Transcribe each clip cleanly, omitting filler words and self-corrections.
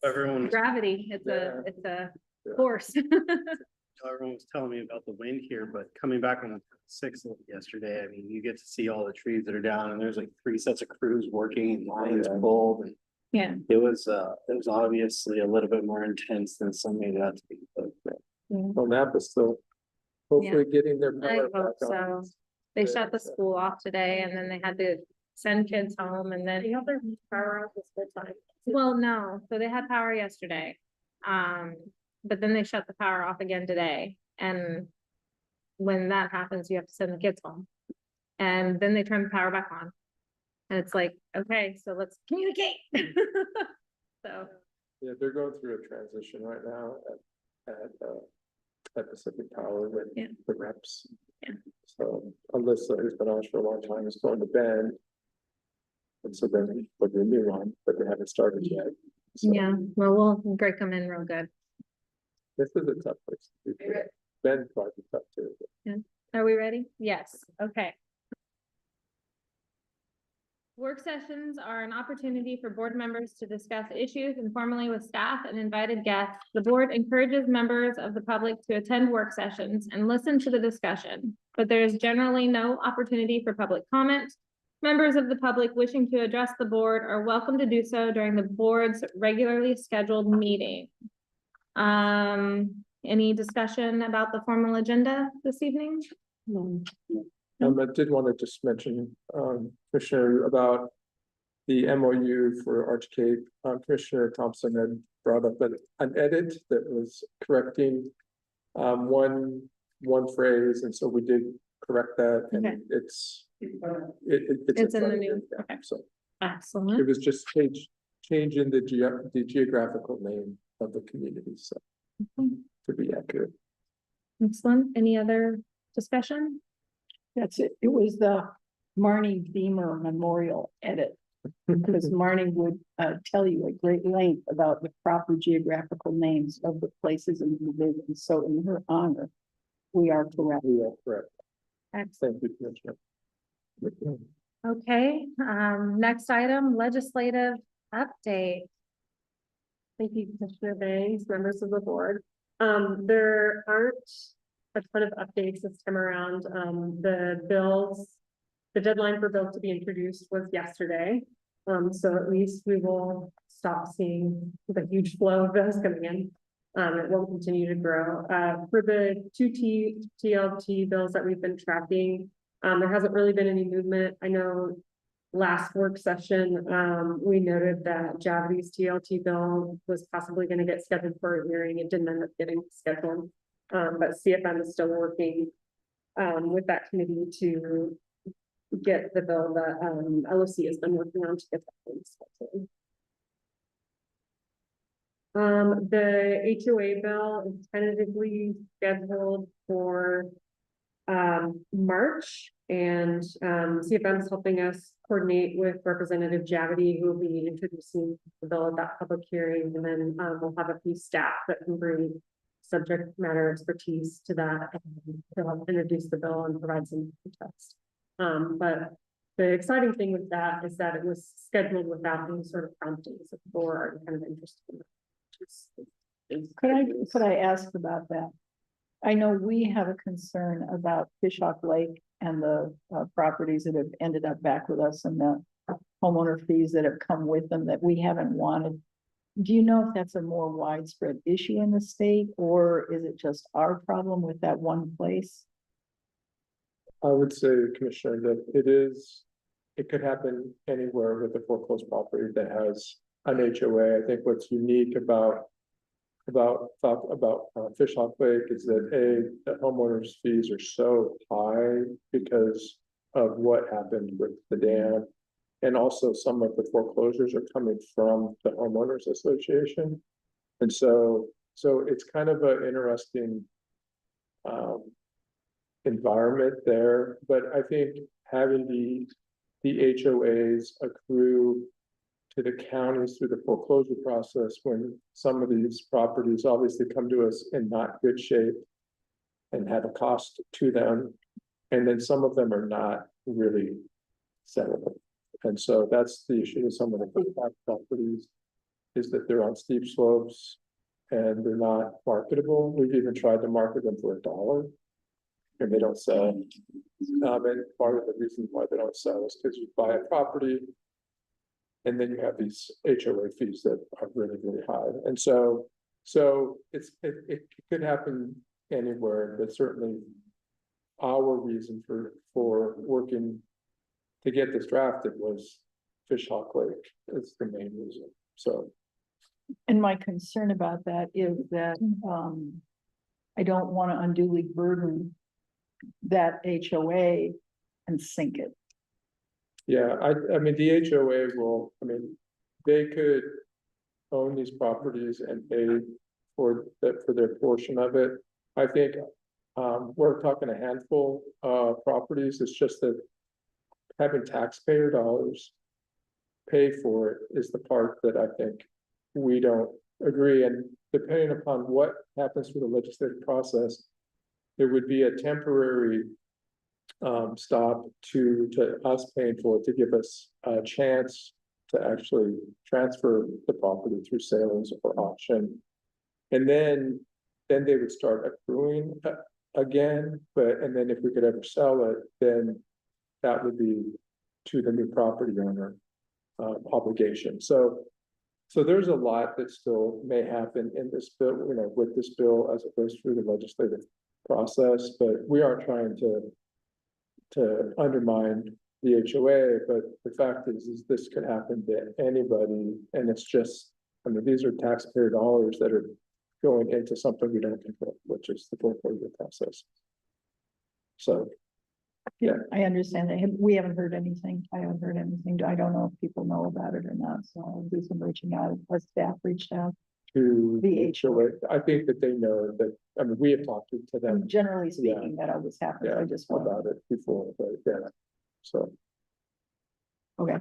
Everyone, gravity. It's a force. everyone was telling me about the wind here, but coming back on the 6th yesterday, I mean, you get to see all the trees that are down, and there's like 3 sets of crews working and lines pulled, and Yeah. it was obviously a little bit more intense than some made it out to be. But Well, Napa's still hopefully getting their I power hope back so. on. They shut the school off today, and then they had to send kids home, and then. You have their power out this whole time. Well, no, so they had power yesterday. But then they shut the power off again today, and when that happens, you have to send the kids home. And then they turn the power back on. And it's like, okay, so let's communicate. So, Yeah, they're going through a transition right now at Pacific Power with the reps. Yeah. So Alyssa, who's been on for a long time, is going to Bend. And so then we put the new one, but they haven't started yet. So yeah, well, we'll break them in real good. this is a tough place to be. Bend probably tough too. Are we ready? Yes, okay. Work sessions are an opportunity for board members to discuss issues informally with staff and invited guests. The board encourages members of the public to attend work sessions and listen to the discussion, but there is generally no opportunity for public comment. Members of the public wishing to address the board are welcome to do so during the board's regularly scheduled meeting. Any discussion about the formal agenda this evening? I did want to just mention, Commissioner, about the MOU for Arch Cape. Commissioner Thompson had brought up an edit that was correcting one phrase, and so we did correct that, and Okay. it's It's in the new, okay. So it Excellent. was just changing the geographical name of the community, so to be accurate. Excellent. Any other discussion? That's it. It was the Marnie Beamer Memorial edit. Because Marnie would tell you at great length about the proper geographical names of the places and the divisions. So in her honor, we are correct. We are correct. Excellent. Thank you, Commissioner. Okay, next item, legislative update. Thank you, Commissioner Banks, members of the board. There aren't a ton of updates this time around. The deadline for bills to be introduced was yesterday. So at least we will stop seeing the huge flow of bills coming in. It will continue to grow. For the 2 TLT bills that we've been tracking, there hasn't really been any movement. I know last work session, we noted that Javity's TLT bill was possibly going to get scheduled for a hearing. It didn't end up getting scheduled. But CFM is still working with that committee to get the bill that LOC has been working on to get that scheduled. The HOA bill is tentatively scheduled for March, and CFM is helping us coordinate with Representative Javity, who will be introducing the bill at that public hearing, and then we'll have a few staff that can bring subject matter expertise to that to help introduce the bill and provide some context. But the exciting thing with that is that it was scheduled without any sort of prompting, so people are kind of interested in it. Could I ask about that? I know we have a concern about Fishhawk Lake and the properties that have ended up back with us and the homeowner fees that have come with them that we haven't wanted. Do you know if that's a more widespread issue in the state, or is it just our problem with that one place? I would say, Commissioner, that it could happen anywhere with a foreclosed property that has an HOA. I think what's unique about Fishhawk Lake is that the homeowners' fees are so high because of what happened with the dam. And also some of the foreclosures are coming from the homeowners association. And so it's kind of an interesting environment there, but I think having the HOAs accrue to the counties through the foreclosure process when some of these properties obviously come to us in not good shape and have a cost to them, and then some of them are not really sellable. And so that's the issue with some of the properties. is that they're on steep slopes and they're not marketable. We've even tried to market them for $1 and they don't sell. And part of the reason why they don't sell is because you buy a property and then you have these HOA fees that are really, really high. And so it could happen anywhere, but certainly our reason for working to get this drafted was Fish Hawk Lake is the main reason, so. And my concern about that is that, I don't want to unduly burden that HOA and sink it. Yeah, I mean, the HOA will, I mean, they could own these properties and pay for their portion of it. I think, we're talking a handful of properties, it's just that having taxpayer dollars pay for it is the part that I think we don't agree, and depending upon what happens with the legislative process, there would be a temporary stop to us paying for it to give us a chance to actually transfer the property through sales or auction. And then they would start accruing again, and then if we could ever sell it, then that would be to the new property owner obligation. So there's a lot that still may happen in this bill, you know, with this bill as it goes through the legislative process, but we aren't trying to undermine the HOA, but the fact is this could happen to anybody, and it's just, I mean, these are taxpayer dollars that are going into something we don't control, which is the foreclosure process. So, yeah. I understand that. We haven't heard anything. I haven't heard anything. I don't know if people know about it or not, so I'll do some reaching out. Our staff reached out. To The HOA, I think that they know that, I mean, we have talked to them Generally speaking, that always happens. I just want. about it before, but yeah, so. Okay.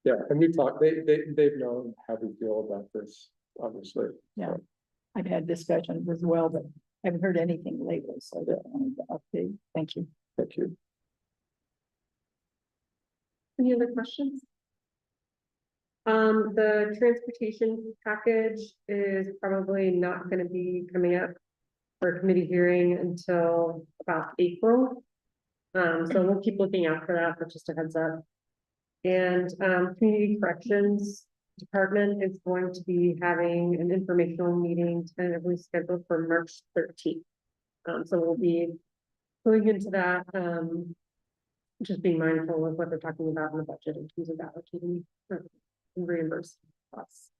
Yeah, and we've talked, they've known how we feel about this, obviously. Yeah. I've had discussions as well, but I haven't heard anything lately, so I wanted to update. Thank you. Thank you. Any other questions? The transportation package is probably not gonna be coming up for a committee hearing until about April. So we'll keep looking out for that, but just a heads up. And, Community Corrections Department is going to be having an informational meeting tentatively scheduled for March 13th. So we'll be going into that, just being mindful of what they're talking about in the budget in terms of allocating reimbursed costs.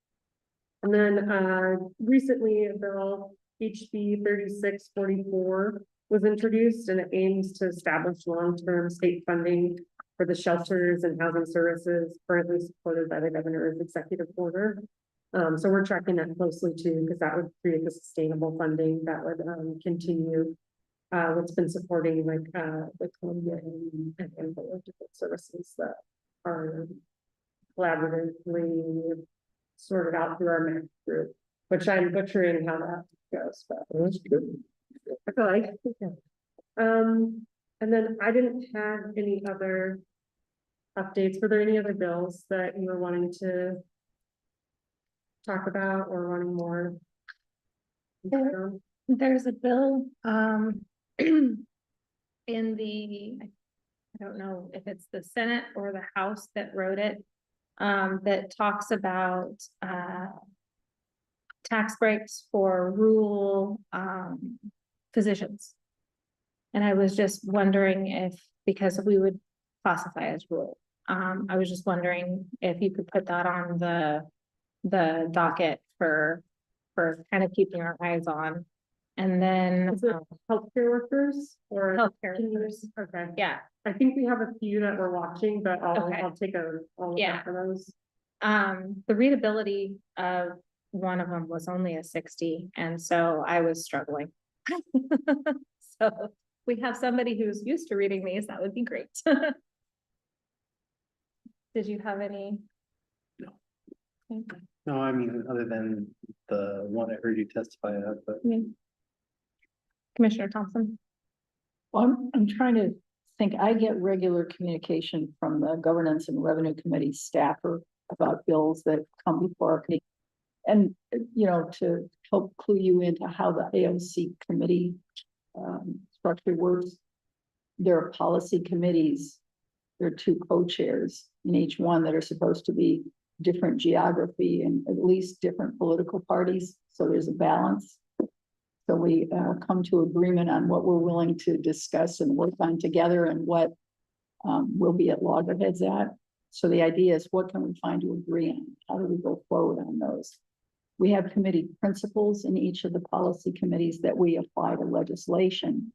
And then recently a bill HB 3644 was introduced, and it aims to establish long-term state funding for the shelters and housing services currently supported by the governor's executive order. So we're tracking that closely too, because that would create the sustainable funding that would continue what's been supporting like the Columbia and handful of different services that are collaboratively sorted out through our MAC group, which I'm butchering how that goes, but That's good. I feel like. And then I didn't have any other updates. Were there any other bills that you were wanting to talk about or wanting more? There's a bill, in the, I don't know if it's the Senate or the House that wrote it, that talks about, tax breaks for rural, physicians. And I was just wondering if, because we would classify as rural, I was just wondering if you could put that on the docket for kind of keeping our eyes on. And then Is it healthcare workers or? healthcare workers. Okay, Yeah, I think we have a few that we're watching, but Okay. I'll take I'll look Yeah. out for those. the readability of one of them was only a 60, and so I was struggling. So we have somebody who's used to reading these, that would be great. Did you have any? No. Okay. No, I mean, other than the one I heard you testify of, but Commissioner Thompson? Well, I'm trying to think. I get regular communication from the Governance and Revenue Committee staffer about bills that come before our committee. and, you know, to help clue you into how the AOC committee structure works, there are policy committees. There are two co-chairs in each one that are supposed to be different geography and at least different political parties. So there's a balance. So we come to agreement on what we're willing to discuss and work on together and what we'll be at loggerheads at. So the idea is, what can we find to agree on? How do we go forward on those? We have committee principles in each of the policy committees that we apply to legislation.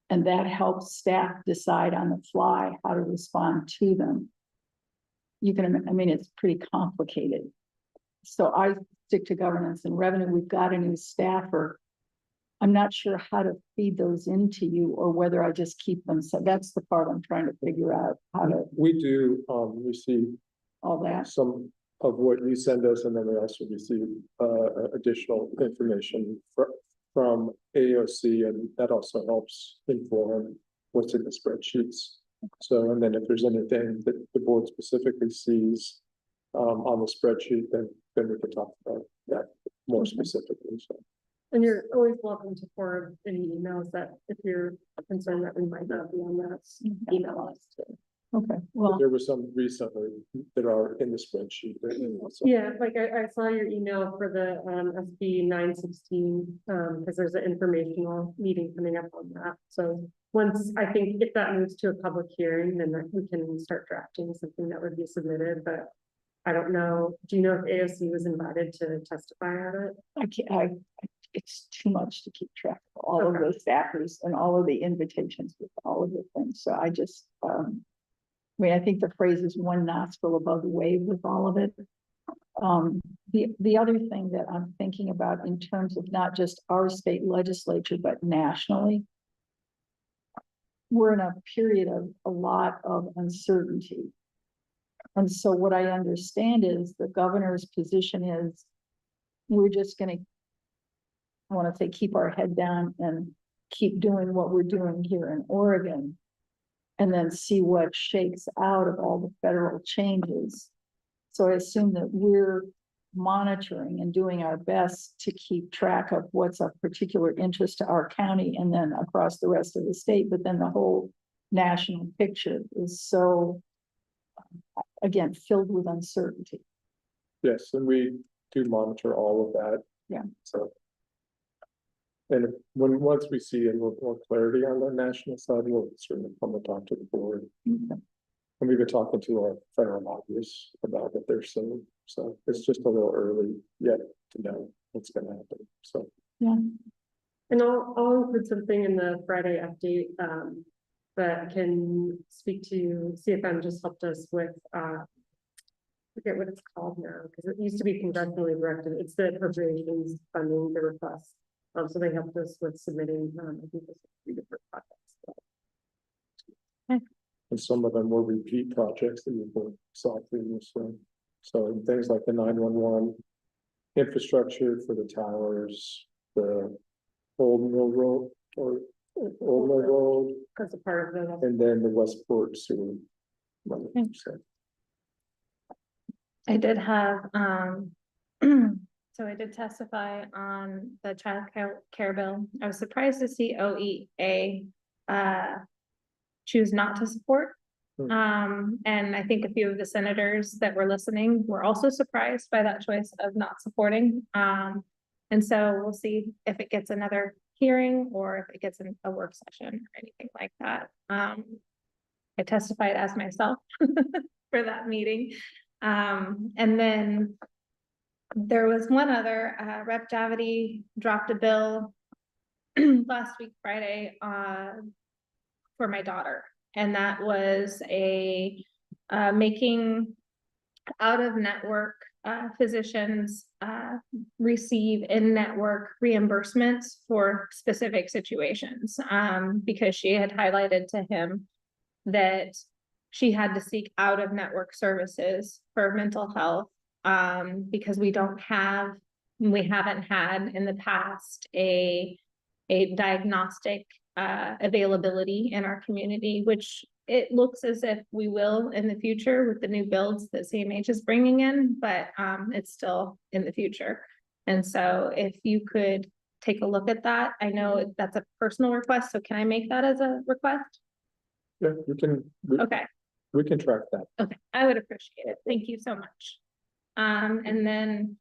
And that helps staff decide on the fly how to respond to them. You can, I mean, it's pretty complicated. So I stick to governance and revenue. We've got a new staffer. I'm not sure how to feed those into you or whether I just keep them. So that's the part I'm trying to figure out how to We do, receive all that. some of what you send us, and then we also receive, additional information from AOC, and that also helps inform what's in the spreadsheets. So, and then if there's anything that the board specifically sees, on the spreadsheet, then we can talk about that more specifically, so. And you're always welcome to forward any emails that, if you're concerned that we might not be on that, email us too. Okay, But well, there were some recently that are in the spreadsheet. Yeah, like I saw your email for the SB 916, because there's an informational meeting coming up on that. So once, I think if that moves to a public hearing, then we can start drafting something that would be submitted, but I don't know. Do you know if AOC was invited to testify at it? I can't, it's too much to keep track of all of the staffers and all of the invitations with all of the things. So I just, I mean, I think the phrase is one nostril above the wave with all of it. The other thing that I'm thinking about in terms of not just our state legislature, but nationally, we're in a period of a lot of uncertainty. And so what I understand is the governor's position is we're just going to, I want to say, keep our head down and keep doing what we're doing here in Oregon, and then see what shakes out of all the federal changes. So I assume that we're monitoring and doing our best to keep track of what's of particular interest to our county and then across the rest of the state. But then the whole national picture is so, again, filled with uncertainty. Yes, and we do monitor all of that. Yeah. So. And once we see a little more clarity on the national side, we'll certainly come and talk to the board. Okay. And we've been talking to our federal lobbyists about what they're saying. So it's just a little early yet to know what's gonna happen, so. Yeah. And I'll include something in the Friday update, that can speak to, CFM just helped us with, I forget what it's called now, because it used to be congressionally directed. It's the appropriations funding, the request. So they helped us with submitting, I think there's 3 different projects. And some of them were repeat projects that you saw previously. So things like the 911 infrastructure for the towers, the Old Mill Road or Old Mill Road, That's a part of the. and then the Westport sewer. money. So, I did have, so I did testify on the child care bill. I was surprised to see OEA choose not to support. And I think a few of the senators that were listening were also surprised by that choice of not supporting. And so we'll see if it gets another hearing or if it gets a work session or anything like that. I testified as myself for that meeting. And then there was one other, Rep. Davity dropped a bill last week, Friday, for my daughter. And that was making out-of-network physicians receive in-network reimbursements for specific situations, because she had highlighted to him that she had to seek out-of-network services for mental health, because we haven't had in the past a diagnostic availability in our community, which it looks as if we will in the future with the new builds that CMH is bringing in, but, it's still in the future. And so if you could take a look at that, I know that's a personal request, so can I make that as a request? Yeah, Okay. we can track that. Okay, I would appreciate it. Thank you so much. And then,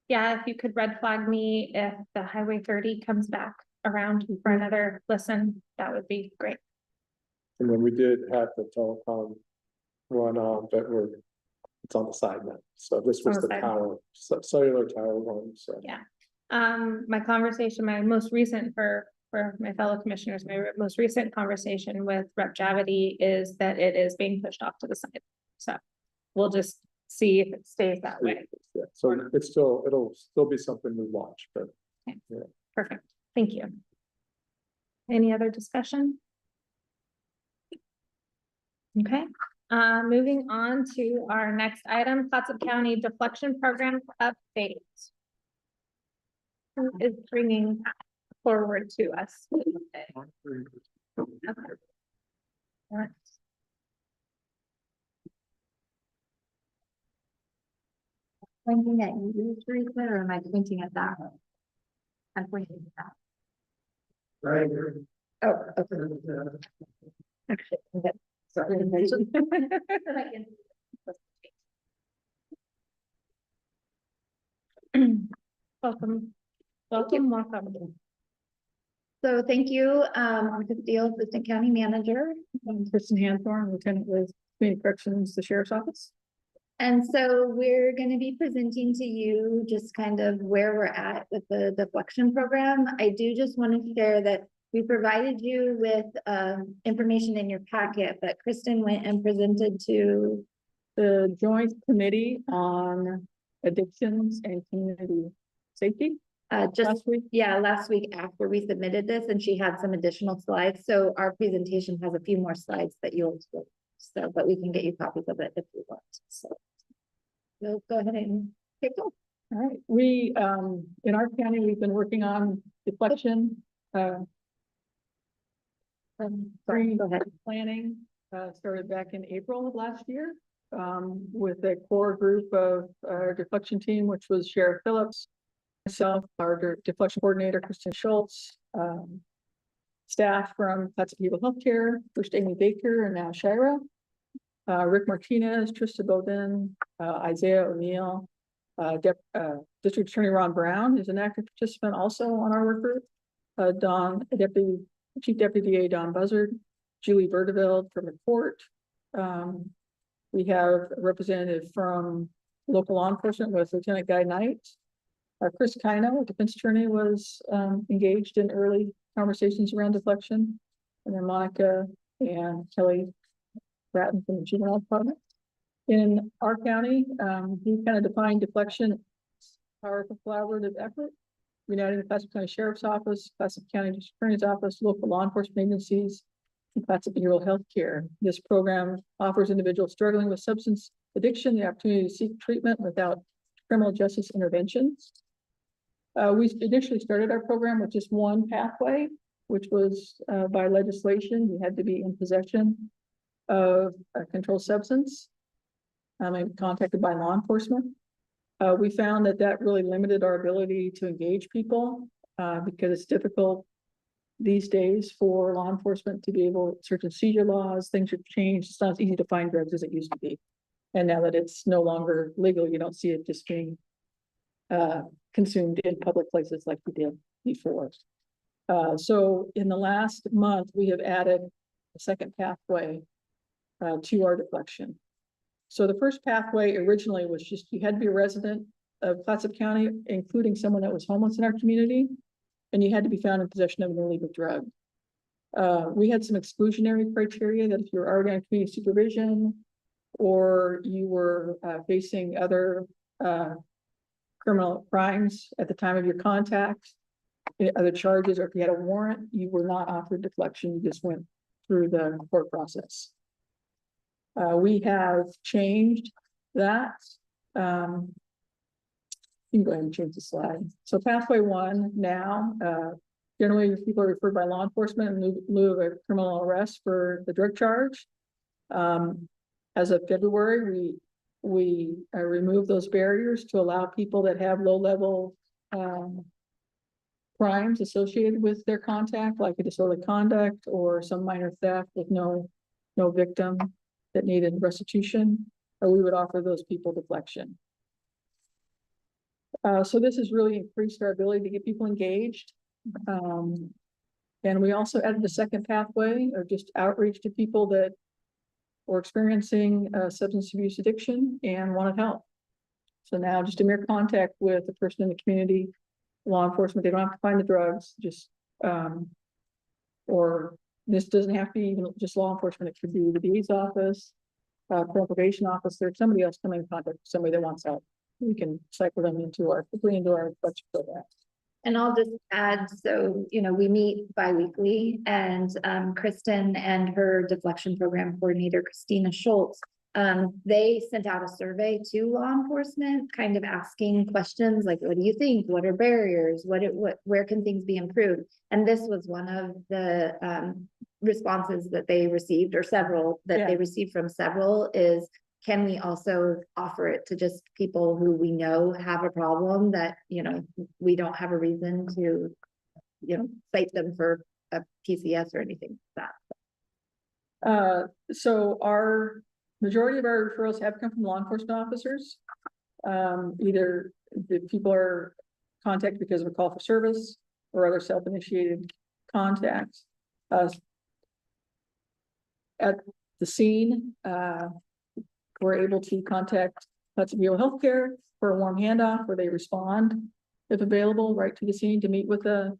yeah, if you could red flag me if the Highway 30 comes back around for another listen, that would be great. And then we did have the telecom one on, but it's on the side now. So this was On the the side. tower, cellular tower one, so. Yeah. My conversation, my most recent for my fellow commissioners, my most recent conversation with Rep. Javity is that it is being pushed off to the side. So we'll just see if it stays that way. Yeah, so it'll still be something we watch, but Perfect. Thank you. Any other discussion? Okay, moving on to our next item, Clatsop County Deflection Program update. Who is bringing that forward to us? Okay. All right. Pointing at you, Teresa, or am I pointing at that one? I'm pointing at that. Right here. Oh, okay. Actually, okay. Sorry. Welcome. So thank you, Chris Deal, Assistant County Manager. Kristen Hanthorn, Lieutenant with Community Corrections, the Sheriff's Office. And so we're going to be presenting to you just kind of where we're at with the deflection program. I do just want to share that we provided you with information in your packet, but Kristen went and presented to The Joint Committee on Addictions and Community Safety just last week. last week after we submitted this, and she had some additional slides. So our presentation has a few more slides that you'll see. So, but we can get you copies of it if you want. So we'll go ahead and kick off. All right, we, in our county, we've been working on deflection, Go ahead. planning, started back in April of last year, with a core group of our deflection team, which was Sheriff Phillips, myself, our deflection coordinator, Kristen Schultz, staff from Clatsop Healthcare, first Amy Baker and now Shira, Rick Martinez, Trista Bowden, Isaiah O'Neill, District Attorney Ron Brown is an active participant also on our work group, Chief Deputy DA Don Buzzard, Julie Verdeveld from the court. We have a representative from local law enforcement with Lieutenant Guy Knight. Chris Kino, a defense attorney, was engaged in early conversations around deflection. And then Monica and Kelly Bratton from the juvenile department. In our county, we kind of defined deflection as a powerful collaborative effort, uniting the Clatsop County Sheriff's Office, Clatsop County District Attorney's Office, local law enforcement agencies, and Clatsop behavioral health care. This program offers individuals struggling with substance addiction the opportunity to seek treatment without criminal justice interventions. We initially started our program with just one pathway, which was by legislation. You had to be in possession of a controlled substance and contacted by law enforcement. We found that really limited our ability to engage people because it's difficult these days for law enforcement to be able to search and seizure laws. Things have changed. It's not as easy to find drugs as it used to be. And now that it's no longer legal, you don't see it just being consumed in public places like we did before. So in the last month, we have added a second pathway to our deflection. So the first pathway originally was just, you had to be a resident of Clatsop County, including someone that was homeless in our community, and you had to be found in possession of an illegal drug. We had some exclusionary criteria that if you're already on community supervision, or you were facing other criminal crimes at the time of your contact, other charges, or if you had a warrant, you were not offered deflection, you just went through the court process. We have changed that. You can go ahead and change the slide. So pathway one now, generally people are referred by law enforcement in lieu of a criminal arrest for the drug charge. As of February, we removed those barriers to allow people that have low-level crimes associated with their contact, like a disorderly conduct or some minor theft with no victim that needed restitution, or we would offer those people deflection. So this has really increased our ability to get people engaged. And we also added the second pathway of just outreach to people that were experiencing substance abuse addiction and wanted help. So now just a mere contact with a person in the community, law enforcement, they don't have to find the drugs, just, or this doesn't have to be even just law enforcement, it could be the DA's office, probation officer, somebody else coming in contact with somebody that wants help. We can cycle them into our budget program. And I'll just add, so, you know, we meet bi-weekly and Kristen and her deflection program coordinator, Christina Schultz, they sent out a survey to law enforcement, kind of asking questions like, what do you think? What are barriers? Where can things be improved? And this was one of the responses that they received, or several that they received from several, is can we also offer it to just people who we know have a problem that, you know, we don't have a reason to, you know, cite them for a PCS or anything like that. So our majority of our referrals have come from law enforcement officers. Either the people are contacted because of a call for service or other self-initiated contacts. At the scene, we're able to contact Hudson View Healthcare for a warm handoff where they respond, if available, right to the scene to meet with the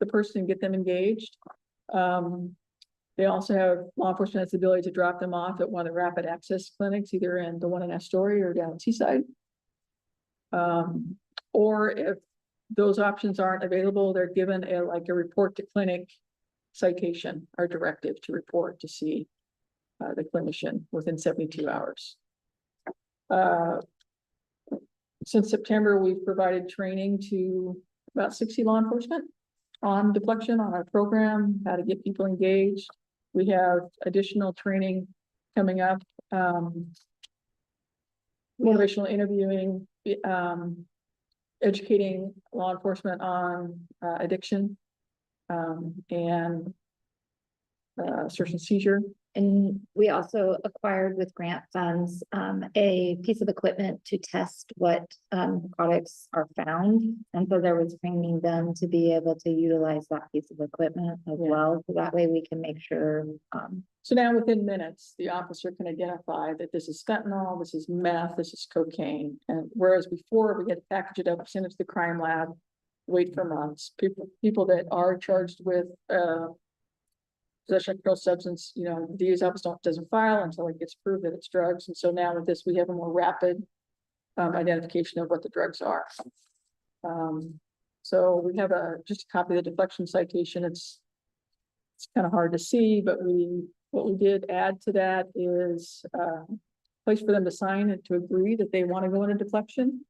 person and get them engaged. They also have, law enforcement has the ability to drop them off at one of the rapid access clinics, either in the one in Astoria or down in Seaside. Or if those options aren't available, they're given a report to clinic citation or directive to report to see the clinician within 72 hours. Since September, we've provided training to about 60 law enforcement on deflection on our program, how to get people engaged. We have additional training coming up, motivational interviewing, educating law enforcement on addiction and search and seizure. And we also acquired with grant funds, a piece of equipment to test what products are found. And so there was training them to be able to utilize that piece of equipment as well. So that way we can make sure. So now within minutes, the officer can identify that this is fentanyl, this is meth, this is cocaine. And whereas before we had to package it up, send it to the crime lab, wait for months. People that are charged with possession of controlled substance, you know, the DA's office doesn't file until it gets proved that it's drugs. And so now with this, we have a more rapid identification of what the drugs are. So we have just a copy of the deflection citation. It's kind of hard to see, but what we did add to that is a place for them to sign and to agree that they want to go into deflection,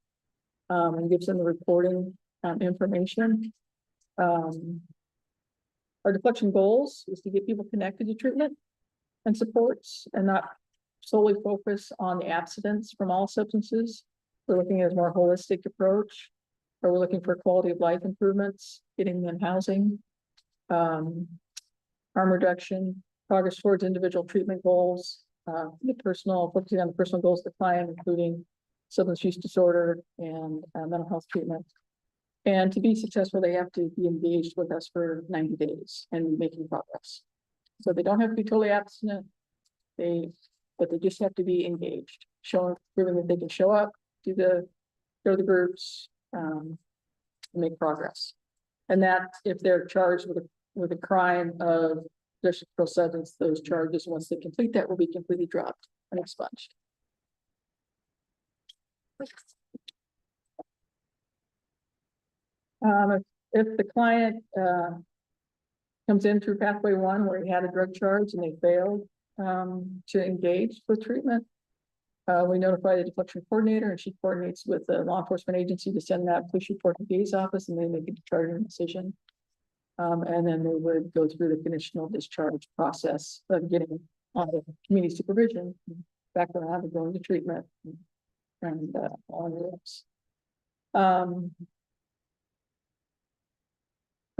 and gives them the reporting information. Our deflection goals is to get people connected to treatment and supports and not solely focus on the abstinence from all substances. We're looking at a more holistic approach, or we're looking for quality of life improvements, getting them housing, harm reduction, progress towards individual treatment goals, focusing on the personal goals of the client, including substance use disorder and mental health treatment. And to be successful, they have to be engaged with us for 90 days and be making progress. So they don't have to be totally abstinent, but they just have to be engaged, proving that they can show up, go to the groups, make progress. And that if they're charged with a crime of possession of controlled substance, those charges, once they complete that, will be completely dropped and expunged. If the client comes in through pathway 1 where he had a drug charge and they failed to engage with treatment, we notify the deflection coordinator and she coordinates with the law enforcement agency to send that police report to the DA's office, and they make a discharging decision. And then they would go through the conditional discharge process of getting on the community supervision, background and going to treatment and all the rest.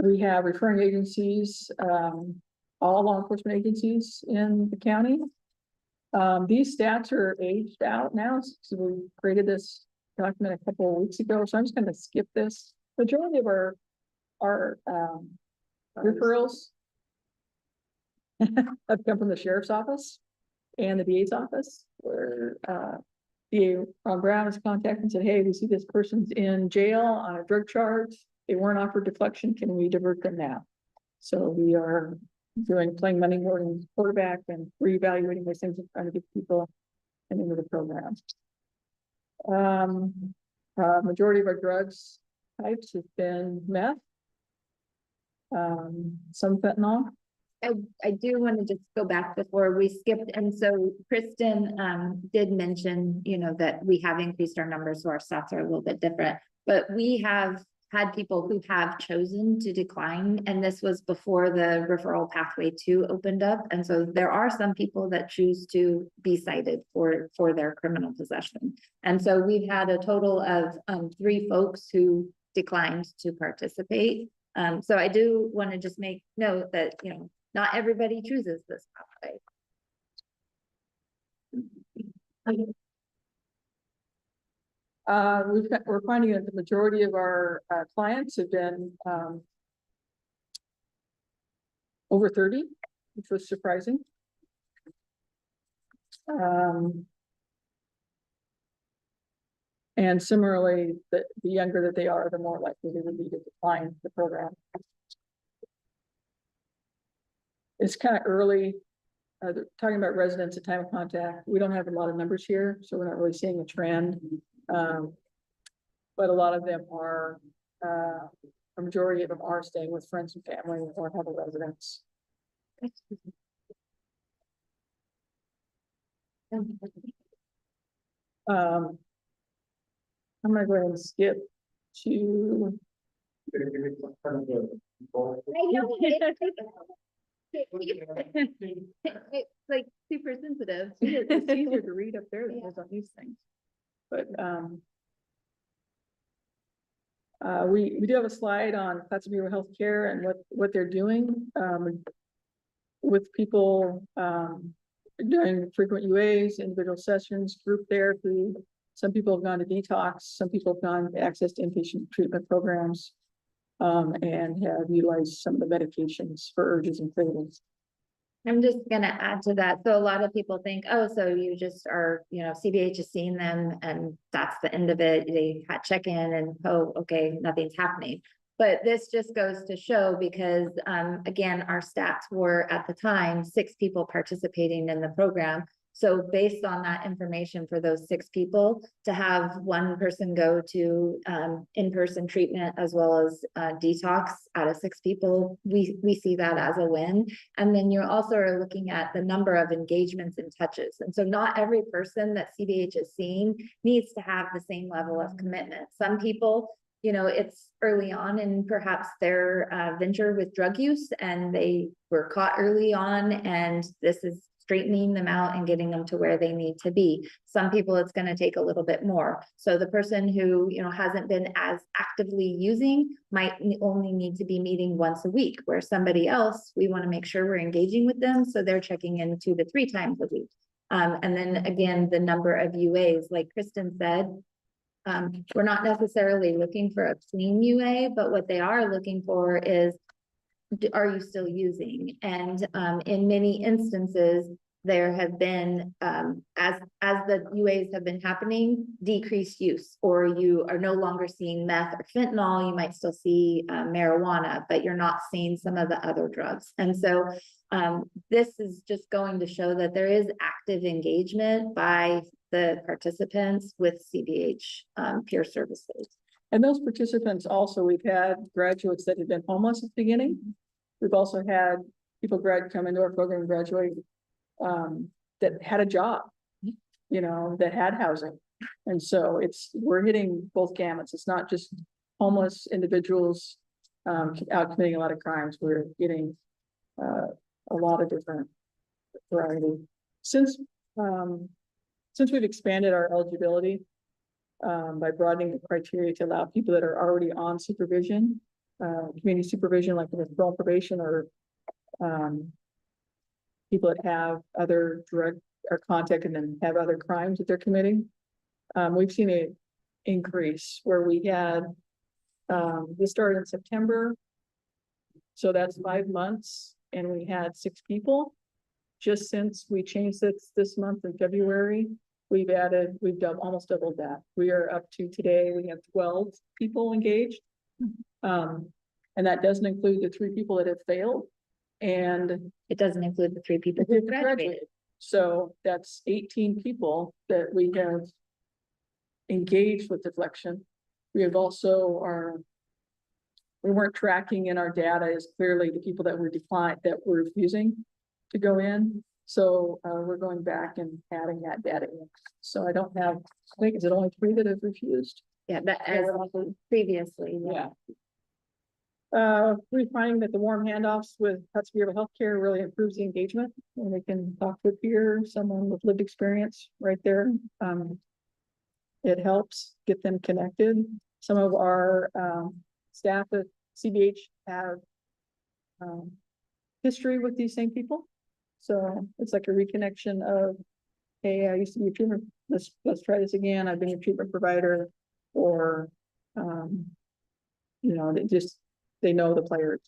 We have referring agencies, all law enforcement agencies in the county. These stats are aged out now, so we created this document a couple of weeks ago, so I'm just gonna skip this. Majority of our referrals have come from the sheriff's office and the DA's office, where DA Ron Brown has contacted and said, hey, we see this person's in jail on a drug charge. They weren't offered deflection. Can we divert them now? So we are playing money more than quarterback and reevaluating those things and trying to get people into the program. Majority of our drugs types have been meth, some fentanyl. I do want to just go back before we skipped, and so Kristen did mention, you know, that we have increased our numbers, so our stats are a little bit different. But we have had people who have chosen to decline, and this was before the referral pathway 2 opened up. And so there are some people that choose to be cited for their criminal possession. And so we've had a total of 3 folks who declined to participate. So I do want to just make note that, you know, not everybody chooses this pathway. We're finding that the majority of our clients have been over 30, which was surprising. And similarly, the younger that they are, the more likely they would be to decline the program. It's kind of early, talking about residents at time of contact. We don't have a lot of numbers here, so we're not really seeing a trend. But a lot of them are, a majority of them are staying with friends and family or have a residence. I'm gonna go ahead and skip to. I know, it's like super sensitive. It's easier to read up there than it is on these things. But we do have a slide on Class B healthcare and what they're doing with people doing frequent UAs, individual sessions, group therapy. Some people have gone to detox, some people have gone to access to inpatient treatment programs, and have utilized some of the medications for urges and cravings. I'm just gonna add to that. So a lot of people think, oh, so you just are, you know, CBH is seeing them and that's the end of it. They check in and, oh, okay, nothing's happening. But this just goes to show because, again, our stats were at the time 6 people participating in the program. So based on that information for those 6 people, to have 1 person go to in-person treatment as well as detox out of 6 people, we see that as a win. And then you also are looking at the number of engagements and touches. And so not every person that CBH is seeing needs to have the same level of commitment. Some people, you know, it's early on in perhaps their venture with drug use and they were caught early on, and this is straightening them out and getting them to where they need to be. Some people it's going to take a little bit more. So the person who, you know, hasn't been as actively using might only need to be meeting once a week, where somebody else, we want to make sure we're engaging with them. So they're checking in 2 to 3 times a week. And then again, the number of UAs, like Kristen said, we're not necessarily looking for a clean UA, but what they are looking for is, are you still using? And in many instances, there have been, as the UAs have been happening, decreased use, or you are no longer seeing meth or fentanyl. You might still see marijuana, but you're not seeing some of the other drugs. And so this is just going to show that there is active engagement by the participants with CBH peer services. And those participants also, we've had graduates that have been homeless at the beginning. We've also had people come into our program and graduate that had a job, you know, that had housing. And so we're hitting both gamuts. It's not just homeless individuals out committing a lot of crimes. We're getting a lot of different variety. Since, since we've expanded our eligibility, by broadening the criteria to allow people that are already on supervision, community supervision, like withdrawal probation, or, people that have other drug or contact and then have other crimes that they're committing. We've seen a increase where we had, this started in September. So that's 5 months, and we had 6 people. Just since we changed this month in February, we've almost doubled that. We are up to today, we have 12 people engaged. And that doesn't include the 3 people that have failed. And It doesn't include the 3 people who graduated. so that's 18 people that we have engaged with deflection. We have also we weren't tracking in our data as clearly the people that were declined, that were refusing to go in. So we're going back and adding that data in. So I don't have, I think, is it only 3 that have refused? Yeah, that as previously. Yeah. We're finding that the warm handoffs with Hudson Behavioral Healthcare really improves the engagement, and they can talk to a peer, someone with lived experience right there. It helps get them connected. Some of our staff at CBH have history with these same people. So it's like a reconnection of, hey, I used to be a treatment, let's try this again. I've been a treatment provider, or, you know, they know the players.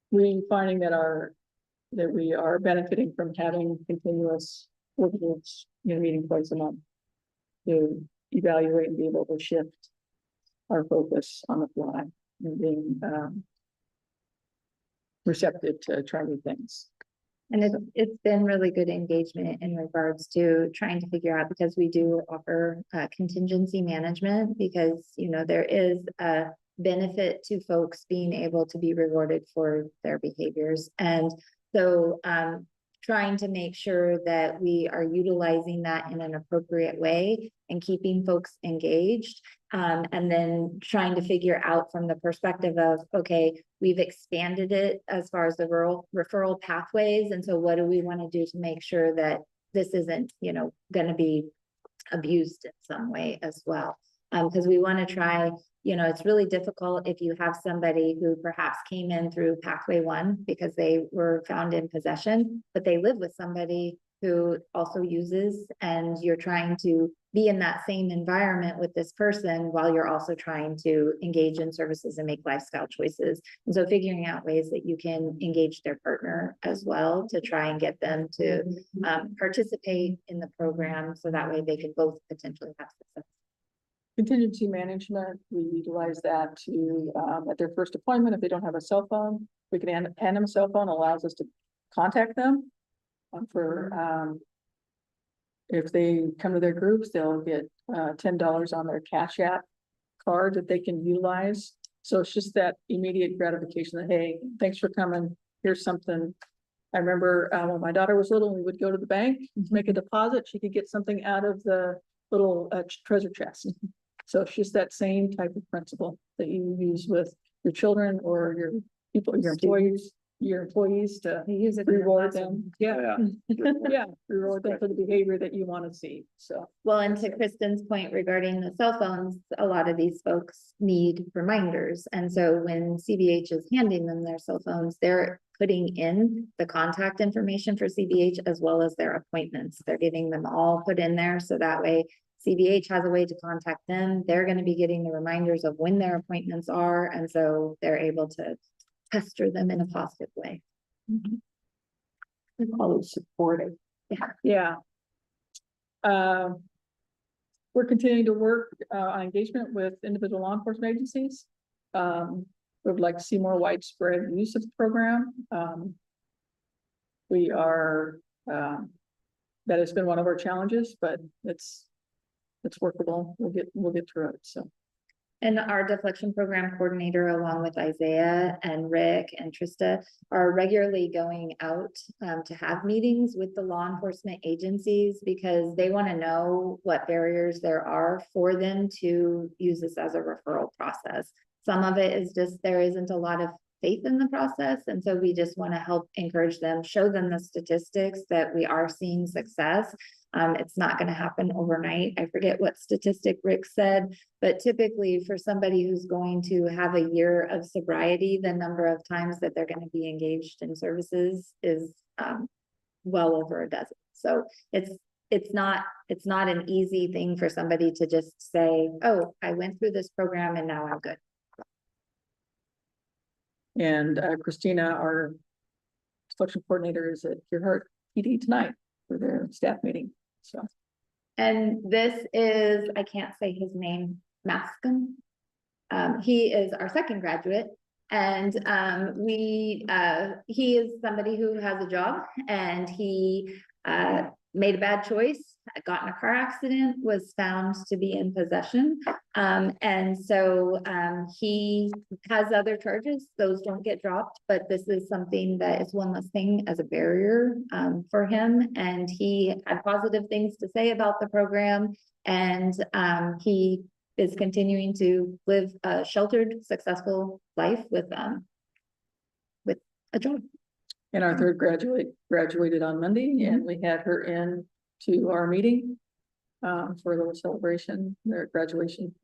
We finding that we are benefiting from having continuous working groups, meeting twice a month to evaluate and be able to shift our focus on the fly and being receptive to try new things. And it's been really good engagement in regards to trying to figure out, because we do offer contingency management, because, there is a benefit to folks being able to be rewarded for their behaviors. And so trying to make sure that we are utilizing that in an appropriate way and keeping folks engaged. And then trying to figure out from the perspective of, okay, we've expanded it as far as the referral pathways. And so what do we want to do to make sure that this isn't, going to be abused in some way as well? Because we want to try, it's really difficult if you have somebody who perhaps came in through pathway 1 because they were found in possession, but they live with somebody who also uses, and you're trying to be in that same environment with this person while you're also trying to engage in services and make lifestyle choices. And so figuring out ways that you can engage their partner as well to try and get them to participate in the program, so that way they can both potentially have success. Contingency management, we utilize that to, at their first appointment, if they don't have a cell phone, we can hand them a cell phone, allows us to contact them. If they come to their groups, they'll get $10 on their Cash App card that they can utilize. So it's just that immediate gratification that, hey, thanks for coming, here's something. I remember when my daughter was little, we would go to the bank to make a deposit, she could get something out of the little treasure chest. So it's just that same type of principle that you use with your children or your people, your employees to use it, reward them. Yeah. Yeah, reward them for the behavior that you want to see. So. Well, and to Kristen's point regarding the cell phones, a lot of these folks need reminders. And so when CBH is handing them their cell phones, they're putting in the contact information for CBH as well as their appointments. They're getting them all put in there. So that way CBH has a way to contact them. They're going to be getting the reminders of when their appointments are. And so they're able to pester them in a positive way. We call it supportive. Yeah. We're continuing to work on engagement with individual law enforcement agencies. We would like to see more widespread use of the program. We are, that has been one of our challenges, but it's workable. We'll get through it. So And our deflection program coordinator, along with Isaiah and Rick and Trista, are regularly going out to have meetings with the law enforcement agencies because they want to know what barriers there are for them to use this as a referral process. Some of it is just there isn't a lot of faith in the process. And so we just want to help encourage them, show them the statistics that we are seeing success. It's not going to happen overnight. I forget what statistic Rick said, but typically for somebody who's going to have a year of sobriety, the number of times that they're going to be engaged in services is well over a dozen. So it's not an easy thing for somebody to just say, oh, I went through this program and now I'm good. And Christina, our selection coordinator, is at your heart PD tonight for their staff meeting, so. And this is, I can't say his name, Mascom. He is our second graduate, and he is somebody who has a job, and he made a bad choice, got in a car accident, was found to be in possession. And so he has other charges. Those don't get dropped, but this is something that is one less thing as a barrier for him. And he had positive things to say about the program. And he is continuing to live a sheltered, successful life with a job. And our third graduated on Monday, and we had her in to our meeting for a little celebration, their graduation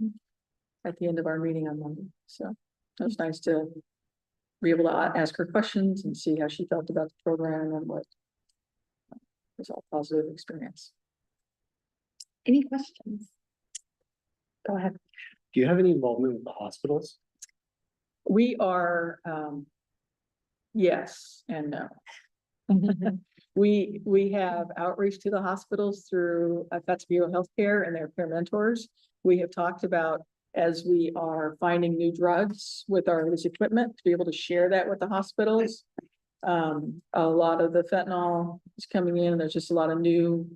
at the end of our meeting on Monday. So it was nice to be able to ask her questions and see how she felt about the program and what was all positive experience. Any questions? Go ahead. Do you have any involvement with the hospitals? We are, yes and no. We have outreach to the hospitals through Fats Bureau Healthcare and their peer mentors. We have talked about, as we are finding new drugs with this equipment, to be able to share that with the hospitals. A lot of the fentanyl is coming in, and there's just a lot of new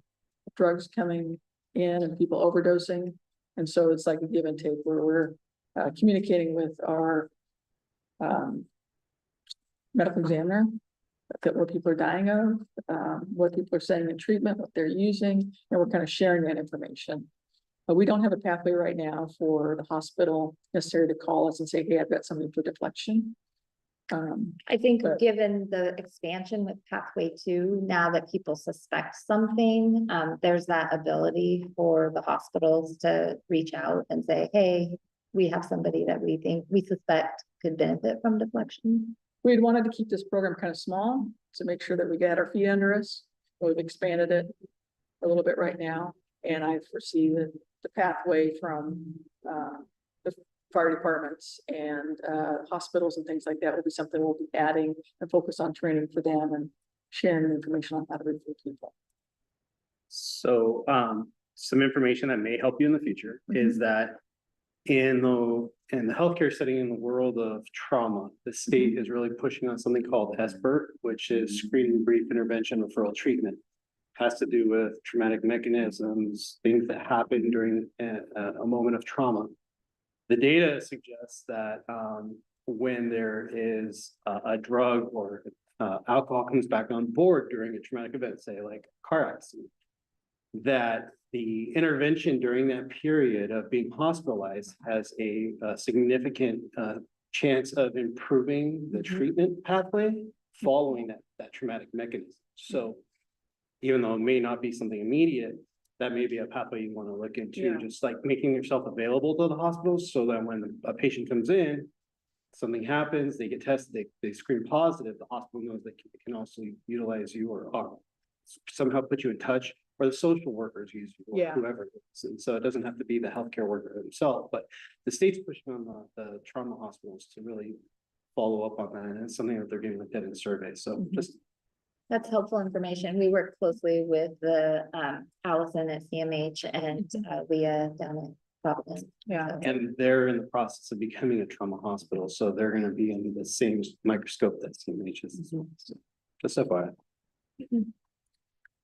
drugs coming in and people overdosing. And so it's like a give and take where we're communicating with our medical examiner, what people are dying of, what people are saying in treatment, what they're using, and we're kind of sharing that information. But we don't have a pathway right now for the hospital necessarily to call us and say, hey, I've got something for deflection. I think but- given the expansion with Pathway 2, now that people suspect something, there's that ability for the hospitals to reach out and say, hey, we have somebody that we suspect could benefit from deflection. We'd wanted to keep this program kind of small to make sure that we got our feet under us. We've expanded it a little bit right now, and I foresee that the pathway from the fire departments and hospitals and things like that will be something we'll be adding and focus on training for them and sharing information on how to recruit people. So some information that may help you in the future is that in the healthcare setting in the world of trauma, the state is really pushing on something called SBIRT, which is screening, brief intervention, referral treatment. Has to do with traumatic mechanisms, things that happen during a moment of trauma. The data suggests that when there is a drug or alcohol comes back on board during a traumatic event, say like a car accident, that the intervention during that period of being hospitalized has a significant chance of improving the treatment pathway following that traumatic mechanism. So even though it may not be something immediate, that may be a pathway you want to look into, just like making yourself available to the hospitals so that when a patient comes in, something happens, they get tested, they screen positive, the hospital knows they can also utilize you or somehow put you in touch, or the social workers use you, or whoever it is. And so it doesn't have to be the healthcare worker himself, but the state's pushing on the trauma hospitals to really follow up on that. And it's something that they're getting looked at in surveys. So just That's helpful information. We work closely with the Allison at CMH and Leah down at Providence. Yeah. and they're in the process of becoming a trauma hospital, so they're going to be under the same microscope that CMH is. So just FYI.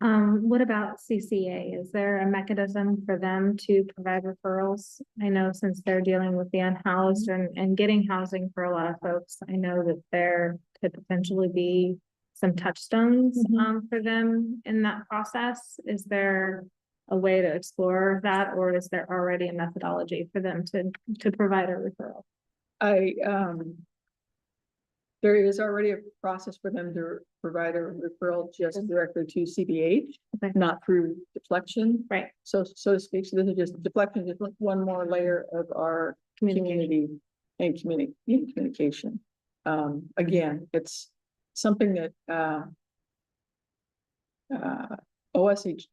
What about CCA? Is there a mechanism for them to provide referrals? I know since they're dealing with the unhoused and getting housing for a lot of folks, I know that there could potentially be some touchstones, for them in that process. Is there a way to explore that, or is there already a methodology for them to provide a referral? There is already a process for them to provide a referral just directly to CBH, Okay. not through deflection. Right. So to speak, so this is just deflection, just one more layer of our community and communication. Again, it's something that, OSHU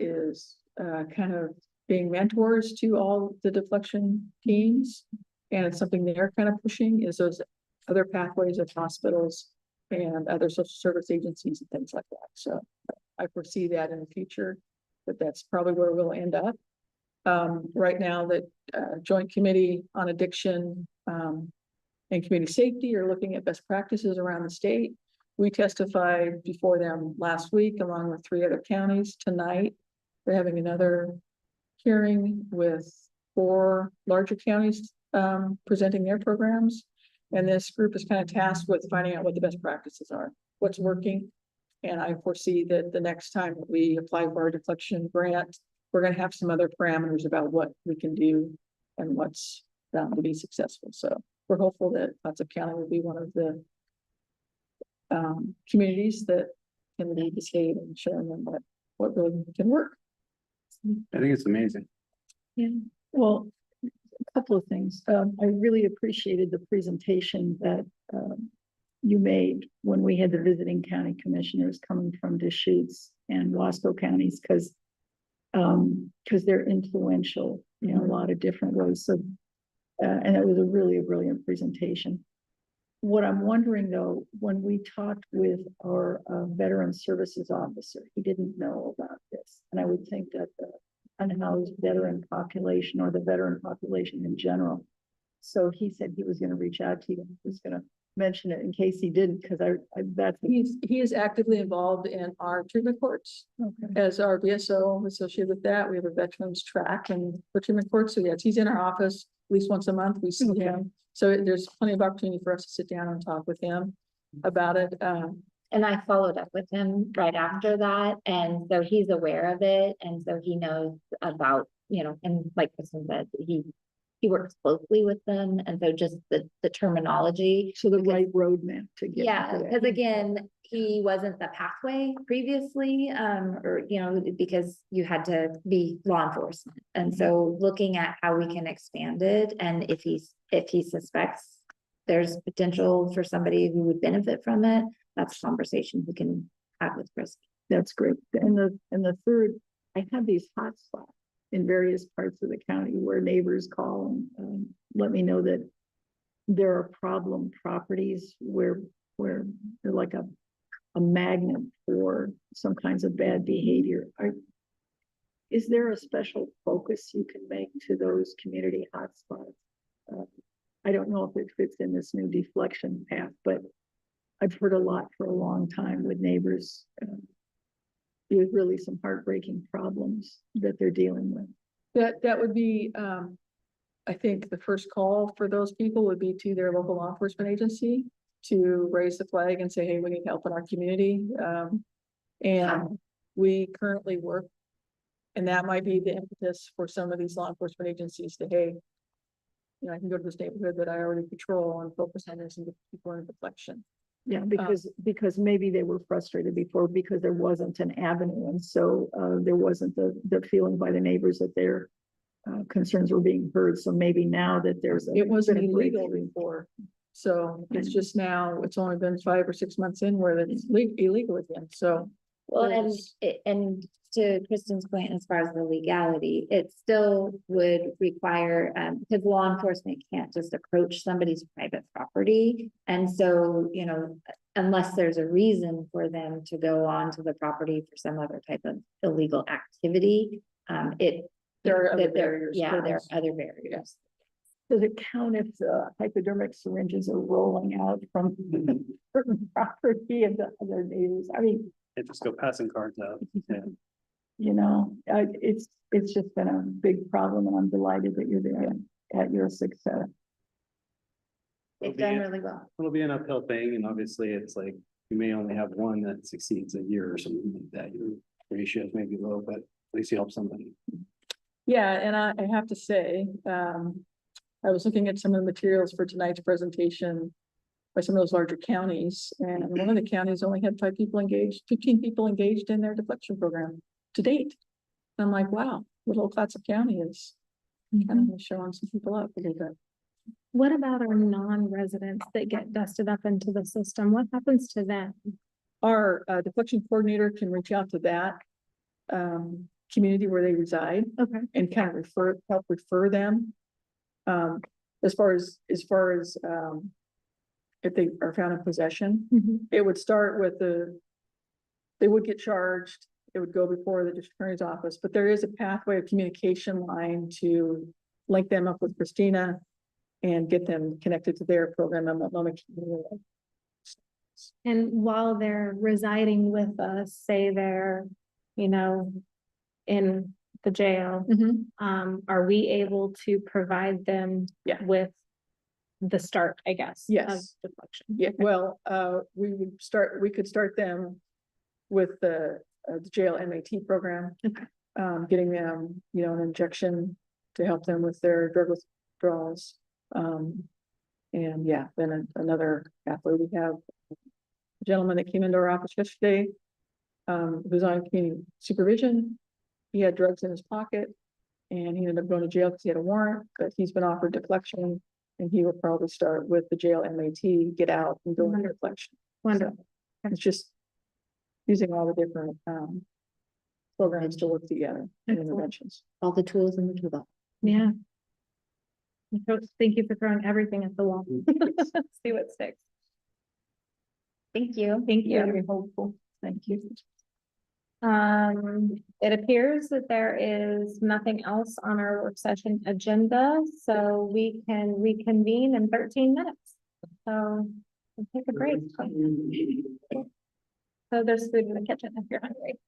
is, kind of being mentors to all the deflection teams. And it's something they're kind of pushing is those other pathways of hospitals and other social service agencies and things like that. So I foresee that in the future, that's probably where we'll end up. Right now that, Joint Committee on Addiction, and Community Safety are looking at best practices around the state. We testified before them last week, along with 3 other counties. Tonight, they're having another hearing with 4 larger counties, presenting their programs. And this group is kind of tasked with finding out what the best practices are, what's working. And I foresee that the next time that we apply for our deflection grant, we're going to have some other parameters about what we can do and what's found to be successful. So we're hopeful that Clatsop County will be one of the communities that can lead the state and showing them what really can work. I think it's amazing. Well, a couple of things. I really appreciated the presentation that you made when we had the visiting county commissioners coming from Deschutes and Wasco counties, because they're influential in a lot of different ways. So, and it was a really brilliant presentation. What I'm wondering though, when we talked with our veteran services officer, he didn't know about this. And I would think that the unhoused veteran population or the veteran population in general. So he said he was going to reach out to you. He was going to mention it in case he didn't, because he is actively involved in our treatment courts. Okay. As our VSO associated with that, we have a veterans track and for treatment courts. So yes, he's in our office at least once a month. We see him. So there's plenty of opportunity for us to sit down and talk with him about it. And I followed up with him right after that, and so he's aware of it, and so he knows about, and like Kristen said, he works closely with them, and so just the terminology. So the right roadmap to get. Yeah, because again, he wasn't the pathway previously, or, because you had to be law enforcement. And so looking at how we can expand it, and if he suspects there's potential for somebody who would benefit from it, that's a conversation we can have with Chris. That's great. And the third, I have these hotspots in various parts of the county where neighbors call and let me know that there are problem properties where they're like a magnet for some kinds of bad behavior. Is there a special focus you can make to those community hotspots? I don't know if it fits in this new deflection path, but I've heard a lot for a long time with neighbors. With really some heartbreaking problems that they're dealing with. That would be, I think the first call for those people would be to their local law enforcement agency to raise the flag and say, hey, we need help in our community. And we currently work, and that might be the impetus for some of these law enforcement agencies to, hey, I can go to this neighborhood that I already patrol and focus on this and get people in deflection. Yeah, because maybe they were frustrated before because there wasn't an avenue, and so there wasn't the feeling by the neighbors that their concerns were being heard. So maybe now that it wasn't illegal before, so it's just now. It's only been 5 or 6 months in where it's illegal again. So well, and to Kristen's point, as far as the legality, it still would require, because law enforcement can't just approach somebody's private property. And so, unless there's a reason for them to go onto the property for some other type of illegal activity, there are other barriers. Yeah, there are other barriers. Does it count if the hypodermic syringes are rolling out from certain property and the other neighbors? I mean, And just go passing cards out. Yeah. You know, it's just been a big problem and I'm delighted that you're there at your success. They've done really well. It'll be an uphill thing, and obviously it's like, you may only have one that succeeds a year or something like that. Your ratios may be low, but at least you help somebody. Yeah, and I have to say, I was looking at some of the materials for tonight's presentation by some of those larger counties, and one of the counties only had 5 people engaged, 15 people engaged in their deflection program to date. I'm like, wow, little Clatsop County is kind of showing some people up a little bit. What about our non-residents that get dusted up into the system? What happens to them? Our deflection coordinator can reach out to that community where they reside Okay. and kind of help refer them. As far as if they are found in possession, it would start with they would get charged, it would go before the district attorney's office, but there is a pathway of communication line to link them up with Christina and get them connected to their program. And while they're residing with us, say they're, you know, in the jail, are we able to provide them with the start, I guess? Yes. Of deflection? Yeah, well, we could start them with the jail MAT program. Okay. Getting them, you know, an injection to help them with their drug withdrawals. And yeah, then another pathway, we have a gentleman that came into our office yesterday, who's on community supervision. He had drugs in his pocket and he ended up going to jail because he had a warrant, but he's been offered deflection. And he will probably start with the jail MAT, get out and go into deflection. Wonderful. So it's just using all the different programs to work together and interventions. All the tools in the toolbox. Yeah. Thank you for throwing everything at the wall. See what sticks. Thank you. Thank you. Very hopeful. Thank you. It appears that there is nothing else on our work session agenda, so we can reconvene in 13 minutes. So we'll take a break. So there's food in the kitchen if you're hungry.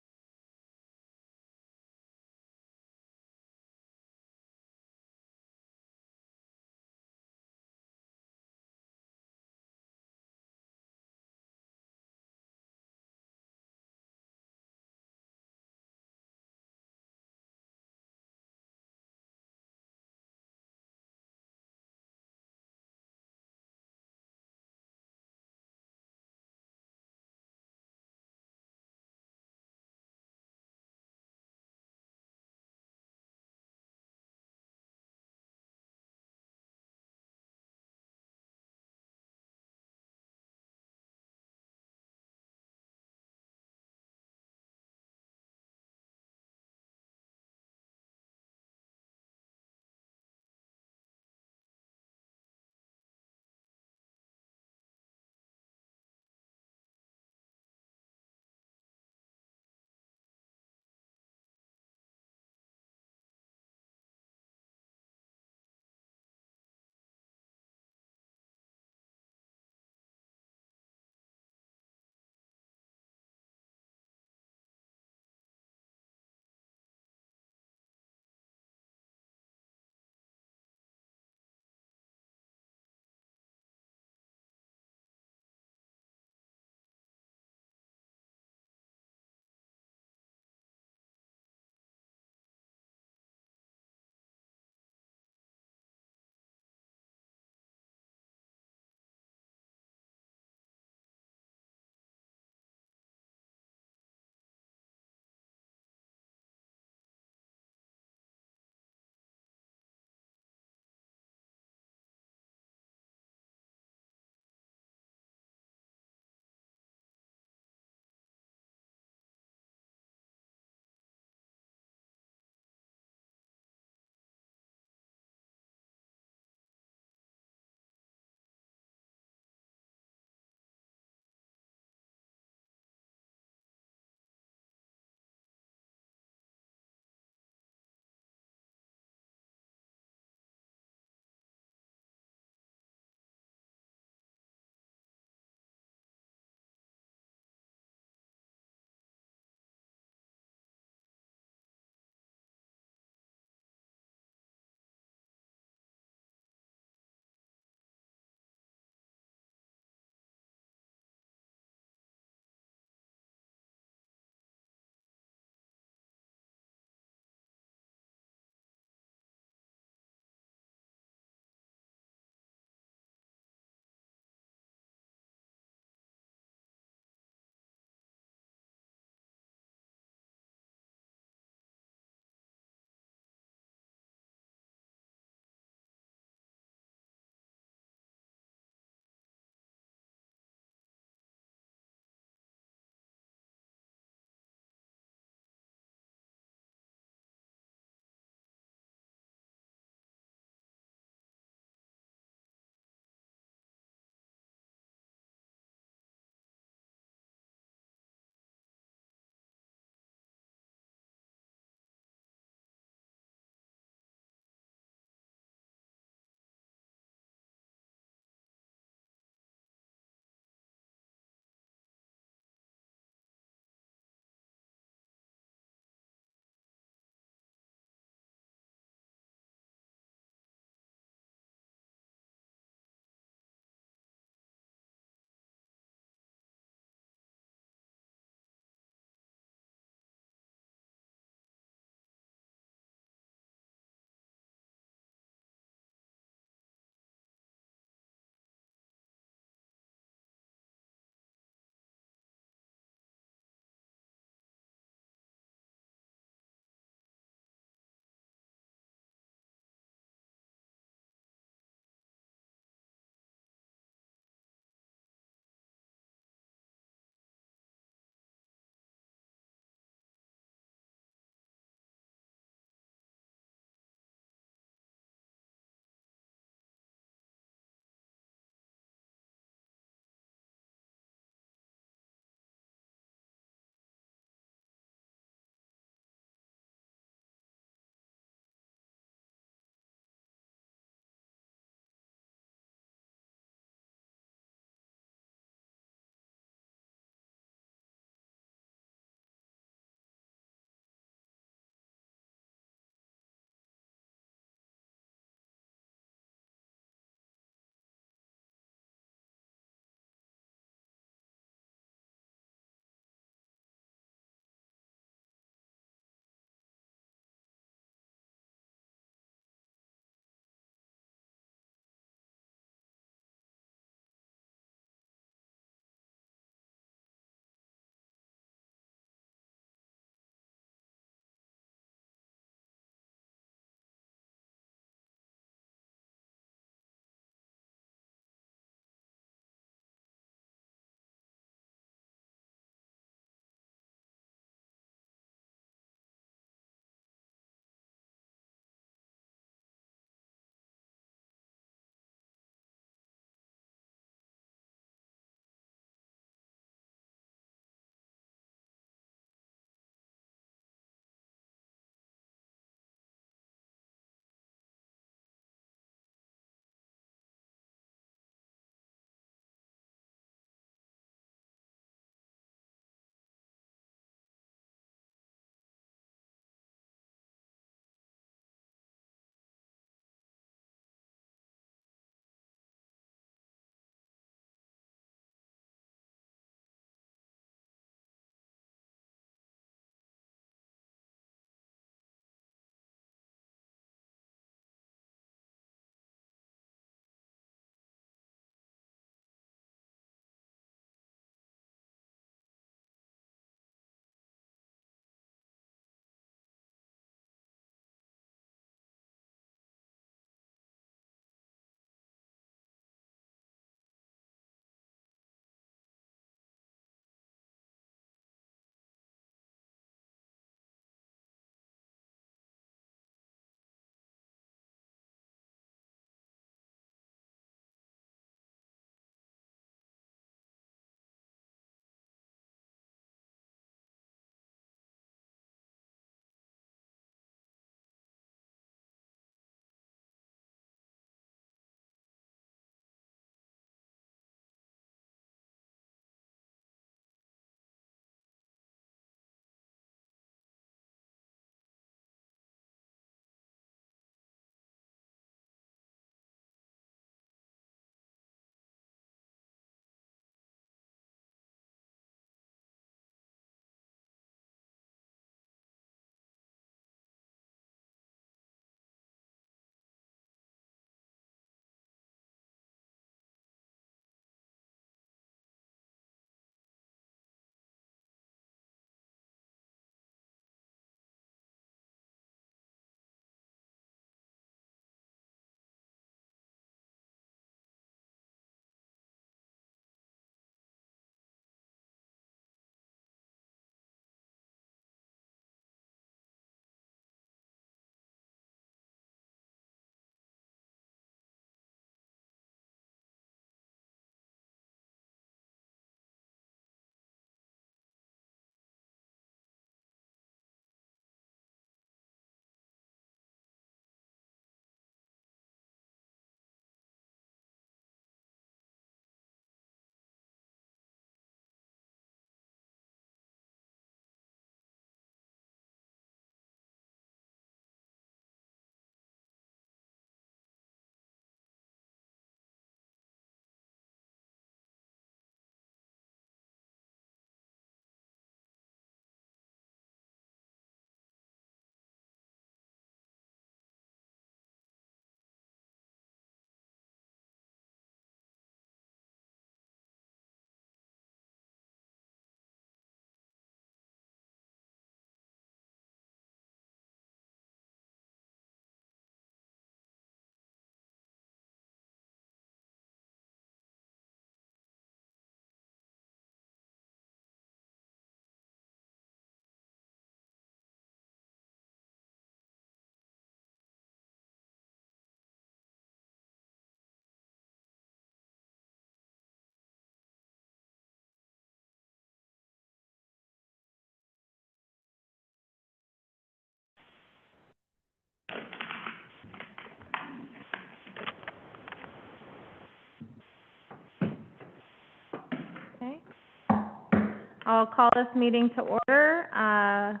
I'll call this meeting to order.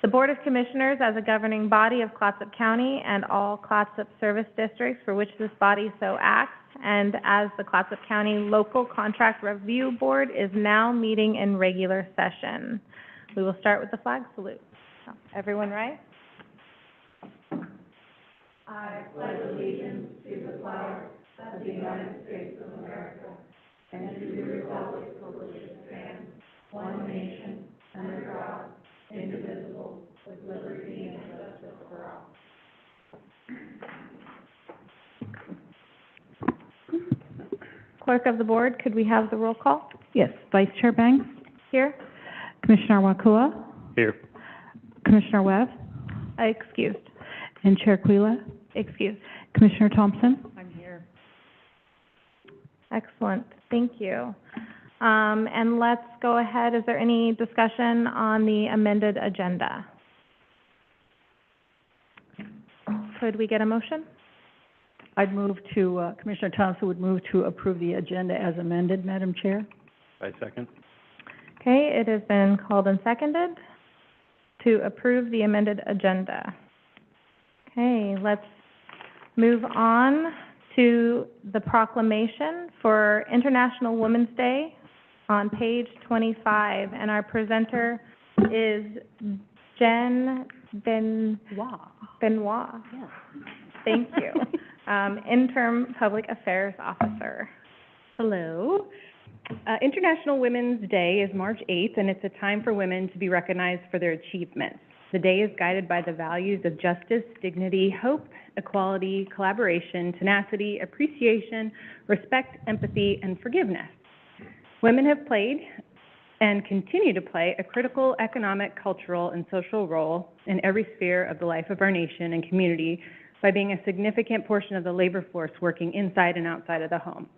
The Board of Commissioners, as a governing body of Clatsop County and all Clatsop service districts for which this body so acts, and as the Clatsop County Local Contract Review Board, is now meeting in regular session. We will start with the flag salute. Everyone rise? I pledge allegiance to the flag of the United States of America and to the republic for which it stands, one nation, under God, indivisible, with liberty and justice for all. Clerk of the board, could we have the roll call? Yes, Vice Chair Banks, Here? Commissioner Wakua, Here. Commissioner Webb, Excused. and Chair Quila. Excused. Commissioner Thompson. I'm here. Excellent, thank you. And let's go ahead, is there any discussion on the amended agenda? Could we get a motion? I'd move to, Commissioner Thompson would move to approve the agenda as amended, Madam Chair. I second. Okay, it has been called and seconded to approve the amended agenda. Okay, let's move on to the proclamation for International Women's Day on page 25, and our presenter is Jen Benoit. Yes. Thank you. Interim Public Affairs Officer. Hello. International Women's Day is March 8th, and it's a time for women to be recognized for their achievements. The day is guided by the values of justice, dignity, hope, equality, collaboration, tenacity, appreciation, respect, empathy, and forgiveness. Women have played and continue to play a critical economic, cultural, and social role in every sphere of the life of our nation and community by being a significant portion of the labor force working inside and outside of the home.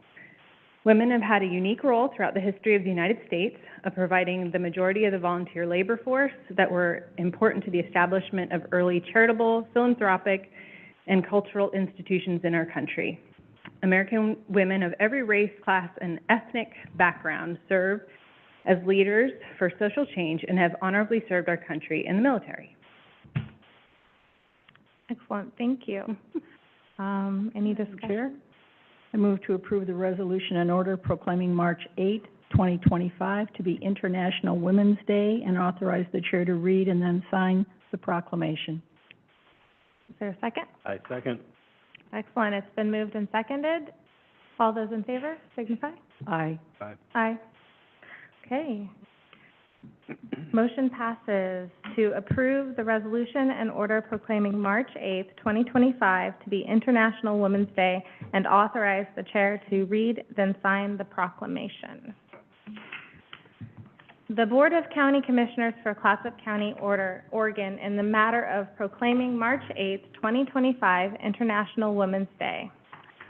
Women have had a unique role throughout the history of the United States of providing the majority of the volunteer labor force that were important to the establishment of early charitable, philanthropic, and cultural institutions in our country. American women of every race, class, and ethnic background serve as leaders for social change and have honorably served our country in the military. Excellent, thank you. Any discussion? Chair, I move to approve the resolution and order proclaiming March 8, 2025 to be International Women's Day and authorize the chair to read and then sign the proclamation. Is there a second? I second. Excellent, it's been moved and seconded. All those in favor, signify. Aye. Aye. Okay. Motion passes to approve the resolution and order proclaiming March 8th, 2025 to be International Women's Day and authorize the chair to read, then sign the proclamation. The Board of County Commissioners for Clatsop County, Oregon, in the matter of proclaiming March 8th, 2025 International Women's Day.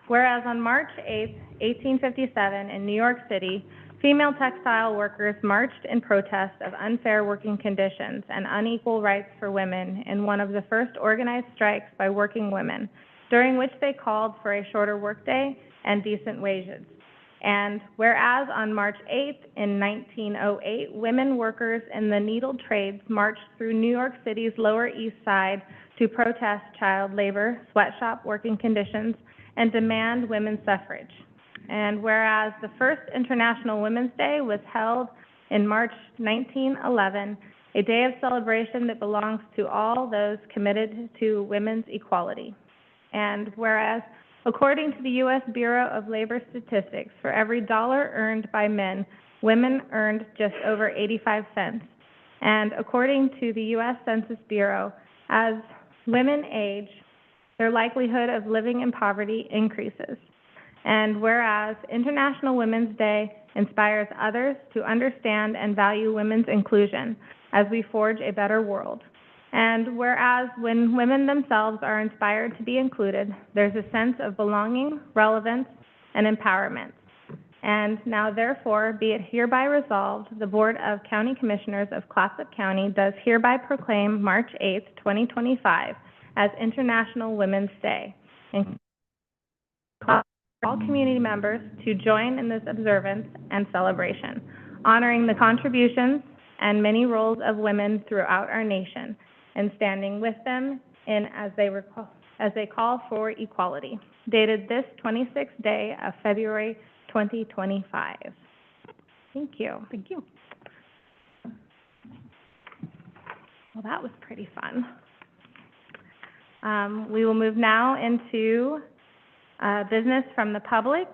Whereas on March 8th, 1857 in New York City, female textile workers marched in protest of unfair working conditions and unequal rights for women in one of the first organized strikes by working women, during which they called for a shorter workday and decent wages. And whereas on March 8th in 1908, women workers in the needle trades marched through New York City's Lower East Side to protest child labor, sweatshop working conditions, and demand women's suffrage. And whereas the first International Women's Day was held in March 1911, a day of celebration that belongs to all those committed to women's equality. And whereas, according to the U.S. Bureau of Labor Statistics, for every dollar earned by men, women earned just over 85 cents. And according to the U.S. Census Bureau, as women age, their likelihood of living in poverty increases. And whereas International Women's Day inspires others to understand and value women's inclusion as we forge a better world. And whereas when women themselves are inspired to be included, there's a sense of belonging, relevance, and empowerment. And now therefore, be it hereby resolved, the Board of County Commissioners of Clatsop County does hereby proclaim March 8th, 2025 as International Women's Day, and call all community members to join in this observance and celebration. honoring the contributions and many roles of women throughout our nation, and standing with them in as they call for equality, dated this 26th day of February 2025. Thank you. Thank you. Well, that was pretty fun. We will move now into business from the public.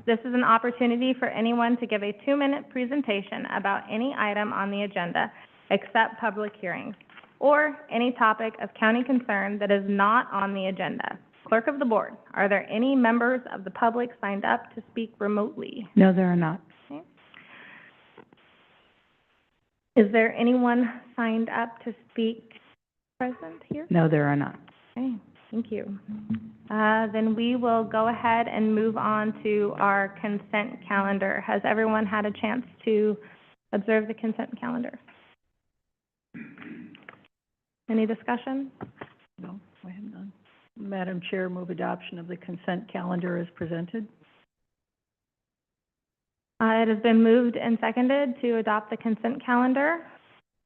This is an opportunity for anyone to give a 2-minute presentation about any item on the agenda, except public hearings, or any topic of county concern that is not on the agenda. Clerk of the Board, are there any members of the public signed up to speak remotely? No, there are not. Okay. Is there anyone signed up to speak present here? No, there are not. Okay, thank you. Then we will go ahead and move on to our consent calendar. Has everyone had a chance to observe the consent calendar? Any discussion? No, I have none. Madam Chair, move adoption of the consent calendar as presented. It has been moved and seconded to adopt the consent calendar.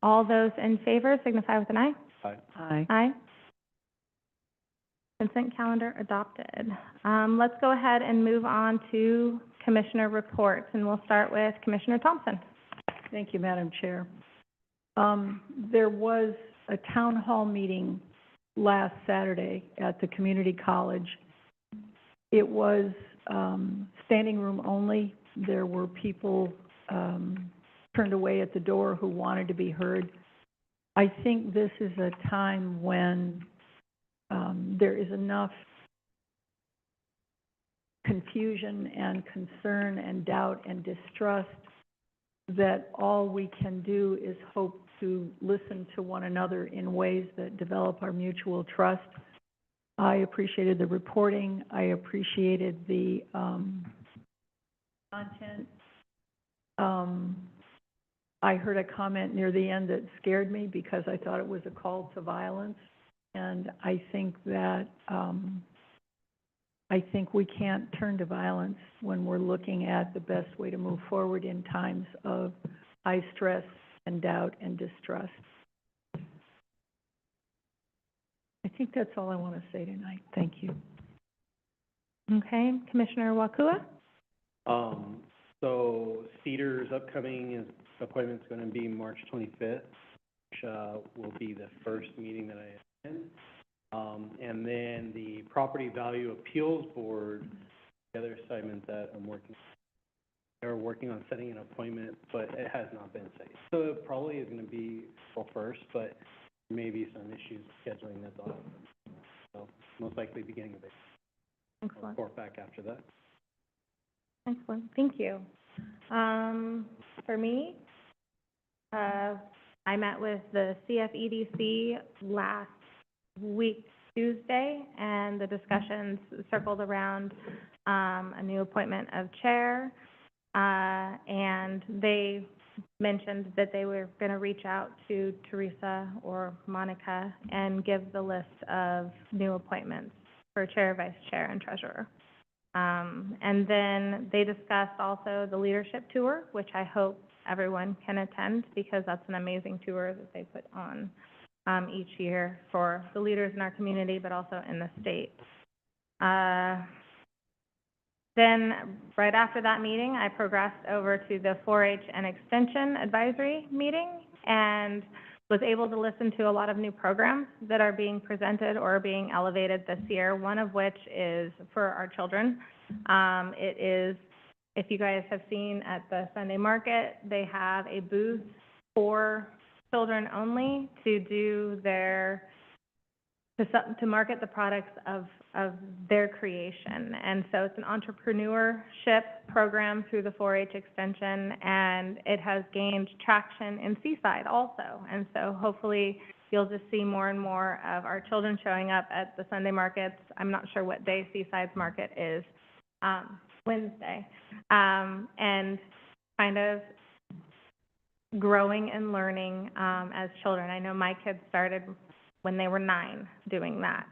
All those in favor signify with an aye. Aye. Aye. Consent calendar adopted. Let's go ahead and move on to commissioner reports, and we'll start with Commissioner Thompson. Thank you, Madam Chair. There was a town hall meeting last Saturday at the community college. It was standing room only. There were people turned away at the door who wanted to be heard. I think this is a time when there is enough confusion and concern and doubt and distrust that all we can do is hope to listen to one another in ways that develop our mutual trust. I appreciated the reporting. I appreciated the content. I heard a comment near the end that scared me because I thought it was a call to violence. And I think that, I think we can't turn to violence when we're looking at the best way to move forward in times of high stress and doubt and distrust. I think that's all I want to say tonight. Thank you. Okay, Commissioner Wakua? So Cedar's upcoming appointment's gonna be March 25th, which, will be the first meeting that I attend. And then the Property Value Appeals Board, the other assignment that I'm working, they're working on setting an appointment, but it has not been set. So it probably is gonna be April 1st, but there may be some issues scheduling that's on. So most likely beginning of April. Excellent. Report back after that. Excellent, thank you. For me, I met with the CFEDC last week, Tuesday, and the discussions circled around a new appointment of chair, and they mentioned that they were going to reach out to Teresa or Monica and give the list of new appointments for chair, vice chair, and treasurer. And then they discussed also the leadership tour, which I hope everyone can attend because that's an amazing tour that they put on each year for the leaders in our community, but also in the state. Then right after that meeting, I progressed over to the 4-H and Extension Advisory meeting and was able to listen to a lot of new programs that are being presented or being elevated this year, one of which is for our children. It is, if you guys have seen at the Sunday market, they have a booth for children only to do their, to market the products of their creation. And so it's an entrepreneurship program through the 4-H Extension, and it has gained traction in Seaside also. And so hopefully you'll just see more and more of our children showing up at the Sunday markets. I'm not sure what day Seaside's market is, Wednesday, and kind of growing and learning as children. I know my kids started when they were 9 doing that.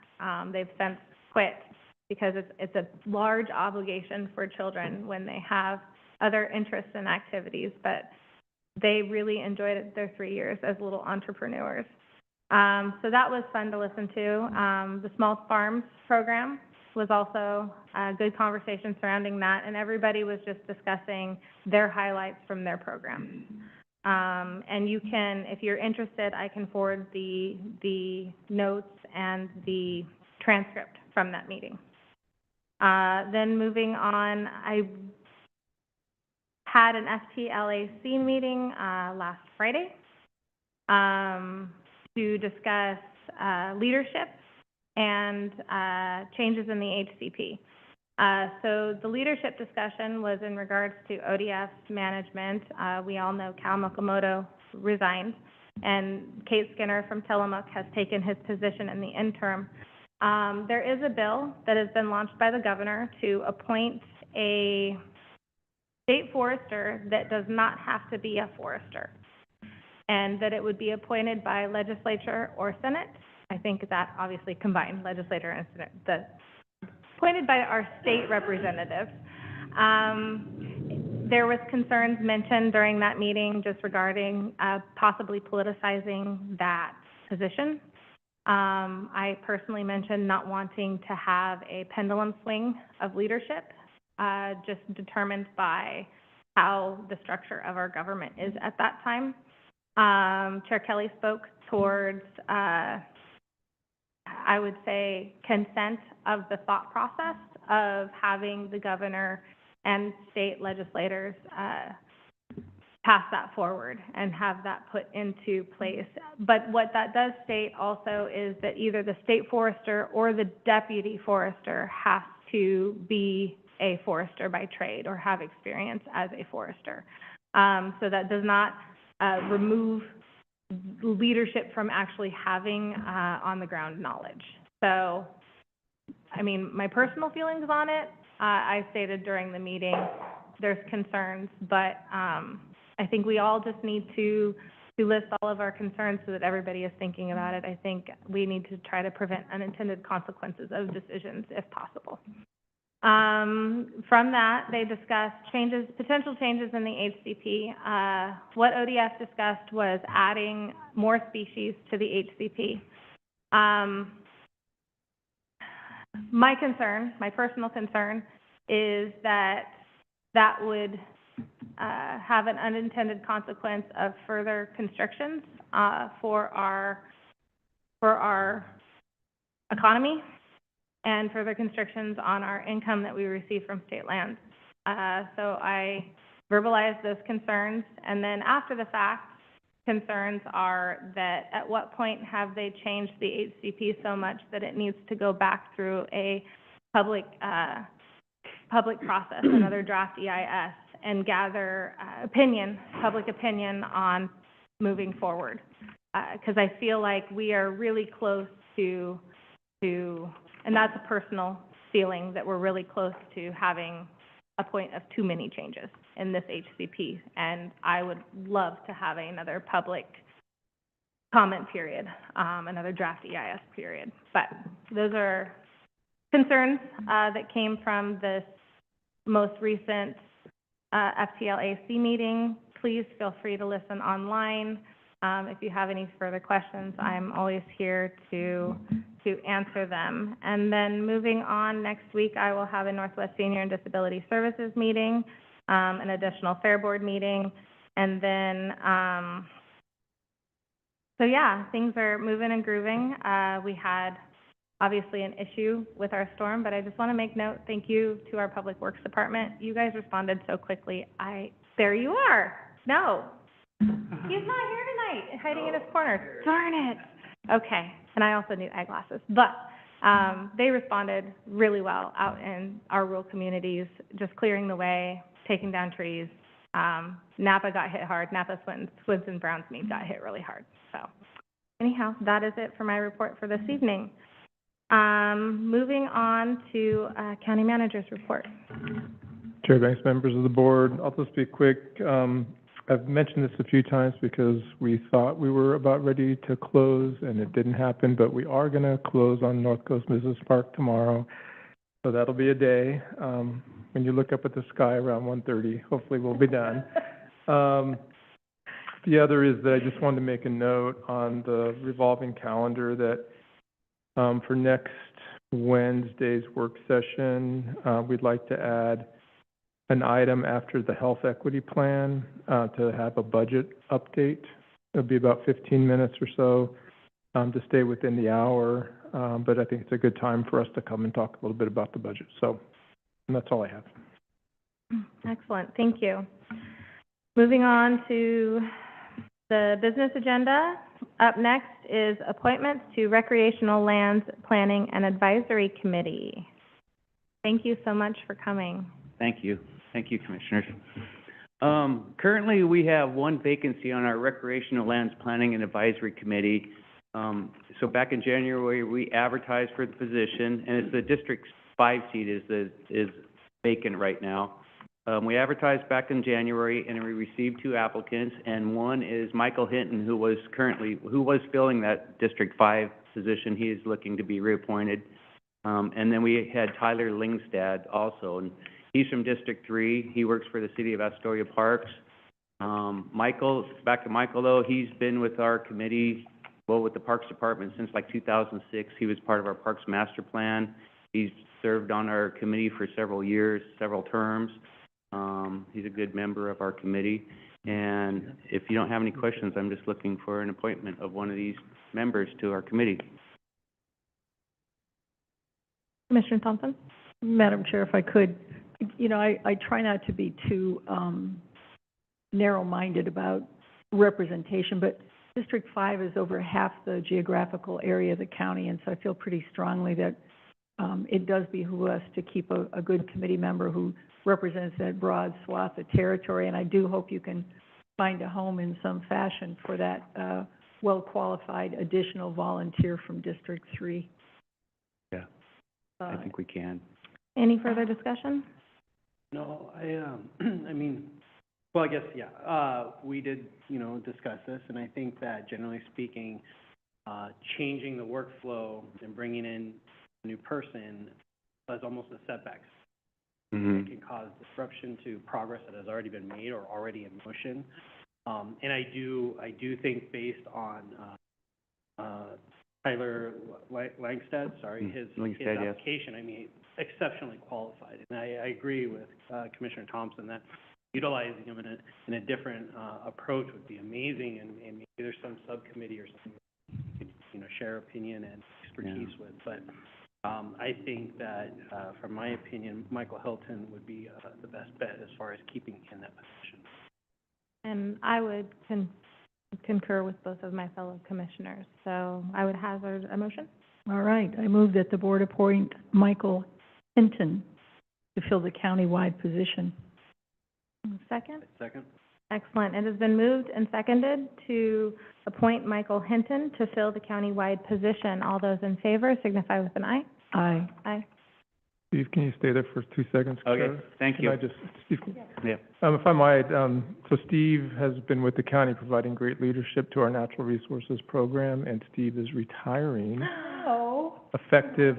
They've since quit because it's a large obligation for children when they have other interests and activities, but they really enjoyed it, their 3 years as little entrepreneurs. So that was fun to listen to. The Small Farms Program was also a good conversation surrounding that, and everybody was just discussing their highlights from their program. And you can, if you're interested, I can forward the notes and the transcript from that meeting. Then moving on, I had an FTLAC meeting last Friday to discuss leadership and changes in the HCP. So the leadership discussion was in regards to ODF's management. We all know Cal Makamoto resigned, and Kate Skinner from Tillamook has taken his position in the interim. There is a bill that has been launched by the governor to appoint a state forester that does not have to be a forester, and that it would be appointed by legislature or Senate. I think that obviously combined legislature and Senate, appointed by our state representatives. There was concerns mentioned during that meeting just regarding possibly politicizing that position. I personally mentioned not wanting to have a pendulum swing of leadership, just determined by how the structure of our government is at that time. Chair Kelly spoke towards, I would say, consent of the thought process of having the governor and state legislators pass that forward and have that put into place. But what that does state also is that either the state forester or the deputy forester has to be a forester by trade or have experience as a forester. So that does not remove leadership from actually having on-the-ground knowledge. So, I mean, my personal feelings on it, I stated during the meeting, there's concerns, but I think we all just need to list all of our concerns so that everybody is thinking about it. I think we need to try to prevent unintended consequences of decisions if possible. From that, they discussed potential changes in the HCP. What ODF discussed was adding more species to the HCP. My personal concern is that would have an unintended consequence of further constrictions for our economy and further constrictions on our income that we receive from state lands. So I verbalized those concerns, and then after the fact, concerns are that at what point have they changed the HCP so much that it needs to go back through a public process, another draft EIS, and gather public opinion on moving forward. Because I feel like we are really close to, and that's a personal feeling, that we're really close to having a point of too many changes in this HCP. And I would love to have another public comment period, another draft EIS period. But those are concerns that came from this most recent FTLAC meeting. Please feel free to listen online. If you have any further questions, I'm always here to answer them. And then moving on, next week I will have a Northwest Senior and Disability Services meeting, an additional Fair Board meeting, and then, so yeah, things are moving and grooving. We had obviously an issue with our storm, but I just want to make note, thank you to our Public Works Department. You guys responded so quickly. There you are. No. He's not here tonight, hiding in his corner. Darn it. Okay, and I also need eyeglasses. But they responded really well out in our rural communities, just clearing the way, taking down trees. Napa got hit hard. Napa, Swinson, Brownsmead got hit really hard. So anyhow, that is it for my report for this evening. Moving on to County Manager's report. Chair Banks, members of the board, I'll just be quick. I've mentioned this a few times because we thought we were about ready to close and it didn't happen, but we are going to close on North Coast Business Park tomorrow. So that'll be a day. When you look up at the sky around 1:30, hopefully we'll be done. The other is that I just wanted to make a note on the revolving calendar that for next Wednesday's work session, we'd like to add an item after the health equity plan to have a budget update. It'll be about 15 minutes or so to stay within the hour, but I think it's a good time for us to come and talk a little bit about the budget. So, and that's all I have. Excellent, thank you. Moving on to the business agenda. Up next is appointments to Recreational Lands Planning and Advisory Committee. Thank you so much for coming. Thank you. Thank you, Commissioners. Currently, we have one vacancy on our Recreational Lands Planning and Advisory Committee. So back in January, we advertised for the position, and it's the District 5 seat is vacant right now. We advertised back in January, and we received 2 applicants, and one is Michael Hinton, who was filling that District 5 position. He is looking to be reappointed. And then we had Tyler Lingstad also, and he's from District 3. He works for the City of Astoria Parks. Back to Michael though, he's been with our committee, with the Parks Department since like 2006. He was part of our Parks Master Plan. He's served on our committee for several years, several terms. He's a good member of our committee. And if you don't have any questions, I'm just looking for an appointment of one of these members to our committee. Commissioner Thompson? Madam Chair, if I could, I try not to be too narrow-minded about representation, but District 5 is over half the geographical area of the county, and so I feel pretty strongly that it does behoove us to keep a good committee member who represents that broad swath of territory, and I do hope you can find a home in some fashion for that well-qualified additional volunteer from District 3. Yeah, I think we can. Any further discussion? No, I guess, yeah, we did, discuss this, and I think that generally speaking, changing the workflow and bringing in a new person is almost a setback. It can cause disruption to progress that has already been made or already in motion. And I do think based on Tyler Langstad, his application, exceptionally qualified. And I agree with Commissioner Thompson that utilizing him in a different approach would be amazing, and maybe there's some subcommittee or something you could, share opinion and expertise with. But I think that, from my opinion, Michael Hilton would be the best bet as far as keeping in that position. And I would concur with both of my fellow commissioners. So I would hazard a motion. All right, I move that the board appoint Michael Hinton to fill the county-wide position. Second? Second. Excellent. It has been moved and seconded to appoint Michael Hinton to fill the county-wide position. All those in favor signify with an aye. Aye. Aye. Steve, can you stay there for 2 seconds? Okay, Sir? thank you. Steve, Yeah. if I might, so Steve has been with the county providing great leadership to our natural resources program, and Steve is retiring Oh. effective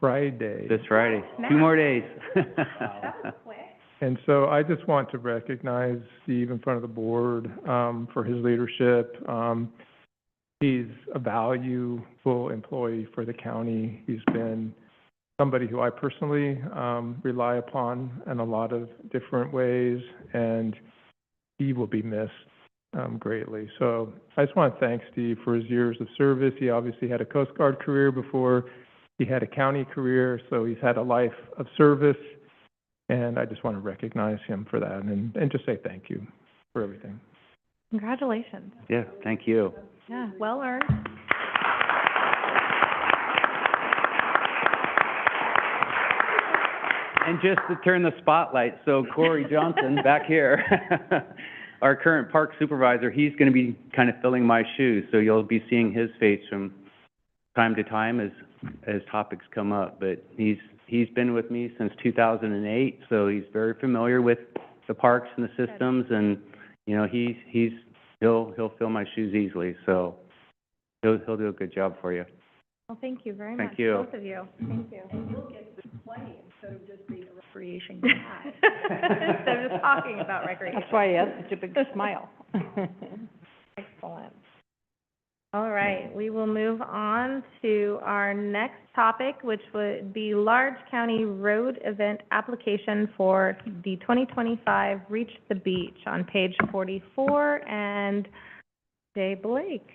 Friday. This Friday. 2 more days. That was quick. And so I just want to recognize Steve in front of the board for his leadership. He's a valuable employee for the county. He's been somebody who I personally rely upon in a lot of different ways, and he will be missed greatly. So I just want to thank Steve for his years of service. He obviously had a Coast Guard career before he had a county career, so he's had a life of service. And I just want to recognize him for that and just say thank you for everything. Congratulations. Yeah, thank you. Yeah, well earned. And just to turn the spotlight, so Corey Johnson back here, our current park supervisor, he's going to be kind of filling my shoes. So you'll be seeing his face from time to time as topics come up. But he's been with me since 2008, so he's very familiar with the parks and the systems, and he'll fill my shoes easily. So he'll do a good job for you. Well, thank you very much. Thank you. Both of you. Thank you. play instead of just being a recreation guy. Instead of just talking about recreation. That's why he has such a big smile. Excellent. All right, we will move on to our next topic, which would be large county road event application for the 2025 Reach the Beach on page 44, and Jay Blake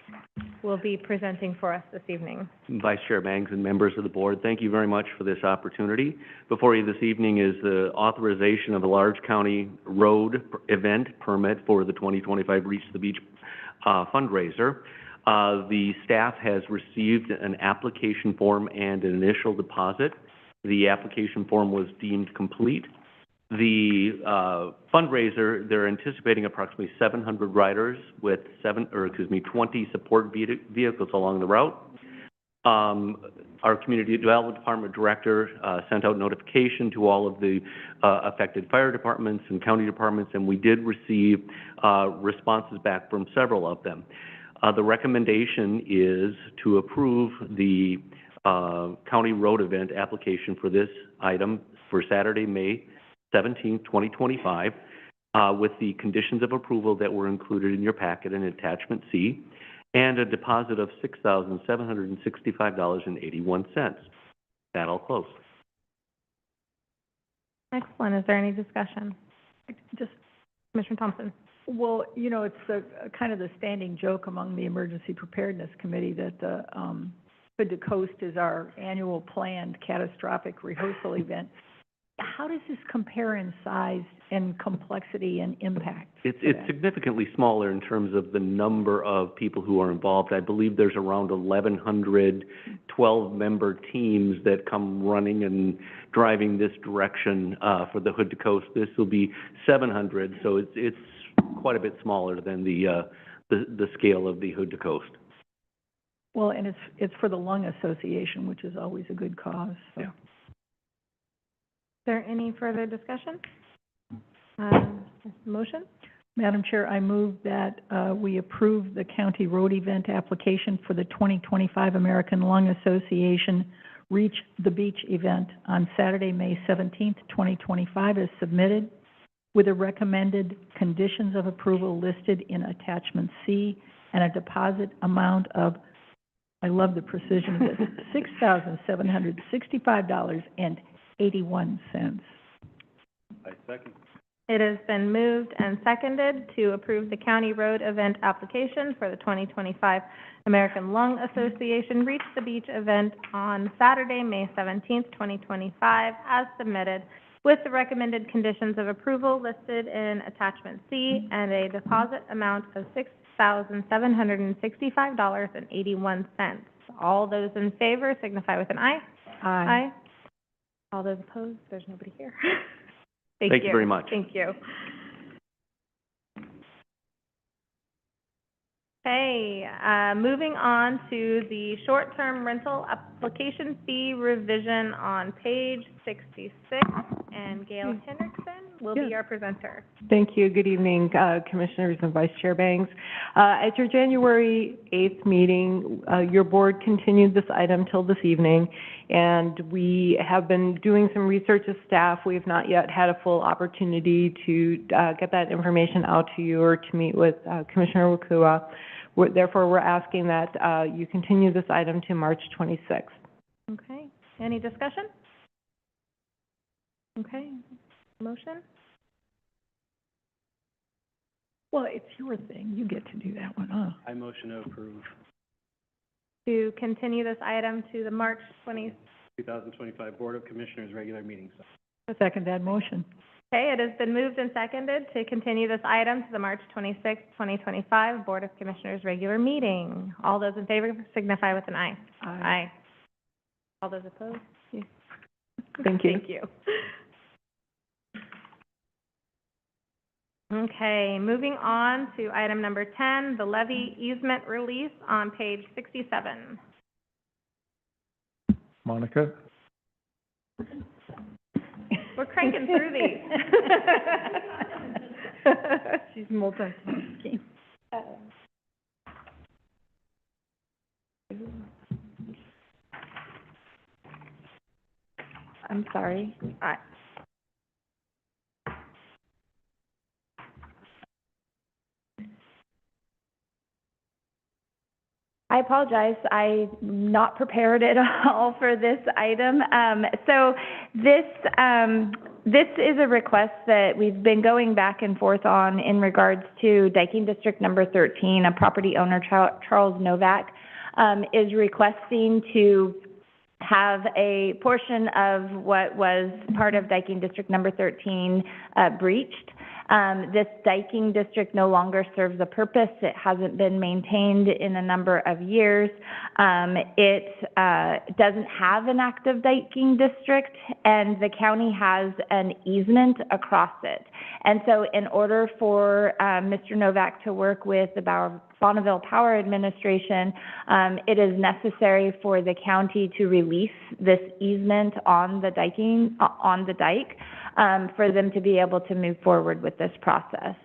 will be presenting for us this evening. Vice Chair Bangs and members of the board, thank you very much for this opportunity. Before you this evening is the authorization of a large county road event permit for the 2025 Reach the Beach fundraiser. The staff has received an application form and an initial deposit. The application form was deemed complete. The fundraiser, they're anticipating approximately 700 riders with 20 support vehicles along the route. Our Community Development Department Director sent out notification to all of the affected fire departments and county departments, and we did receive responses back from several of them. The recommendation is to approve the county road event application for this item for Saturday, May 17th, 2025, with the conditions of approval that were included in your packet in attachment C, and a deposit of $6,765.81. That I'll close. Excellent. Is there any discussion? Just, Commissioner Thompson? well, you know, it's kind of the standing joke among the Emergency Preparedness Committee that the Hood to Coast is our annual planned catastrophic rehearsal event. How does this compare in size and complexity and impact? It's significantly smaller in terms of the number of people who are involved. I believe there's around 1,100 12-member teams that come running and driving this direction for the Hood to Coast. This will be 700, so it's quite a bit smaller than the scale of the Hood to Coast. Well, and it's for the Lung Association, which is always a good cause. So. Yeah. Is there any further discussion? Motion? Madam Chair, I move that we approve the county road event application for the 2025 American Lung Association Reach the Beach event on Saturday, May 17th, 2025, as submitted, with the recommended conditions of approval listed in attachment C and a deposit amount of, I love the precision of this, $6,765.81. I second. It has been moved and seconded to approve the county road event application for the 2025 American Lung Association Reach the Beach event on Saturday, May 17th, 2025, as submitted, with the recommended conditions of approval listed in attachment C and a deposit amount of $6,765.81. All those in favor signify with an aye. Aye. All those opposed? There's nobody here. Thank you very much. Thank you. Okay, moving on to the short-term rental application fee revision on page 66, and Gail Hendrickson will be our presenter. Thank you. Good evening, Commissioners and Vice Chair Bangs. At your January 8th meeting, your board continued this item till this evening, and we have been doing some research as staff. We have not yet had a full opportunity to get that information out to you or to meet with Commissioner Wakua. Therefore, we're asking that you continue this item to March 26th. Okay. Any discussion? Okay. Motion? Well, it's your thing. You get to do that one, huh? I motion to approve To continue this item to the March 2025 Board of Commissioners regular meeting. I second that motion. Okay, it has been moved and seconded to continue this item to the March 26th, 2025 Board of Commissioners regular meeting. All those in favor signify with an aye. Aye. All those opposed? Thank you. Thank you. Okay, moving on to item number 10, the levy easement release on page 67. Monica? We're cranking through these. She's multitasking. I'm sorry. I apologize. I'm not prepared at all for this item. So this is a request that we've been going back and forth on in regards to Diking District Number 13. A property owner, Charles Novak, is requesting to have a portion of what was part of Diking District Number 13 breached. This diking district no longer serves a purpose. It hasn't been maintained in a number of years. It doesn't have an active diking district, and the county has an easement across it. And so in order for Mr. Novak to work with the Bonneville Power Administration, it is necessary for the county to release this easement on the diking, on the dike, for them to be able to move forward with this process.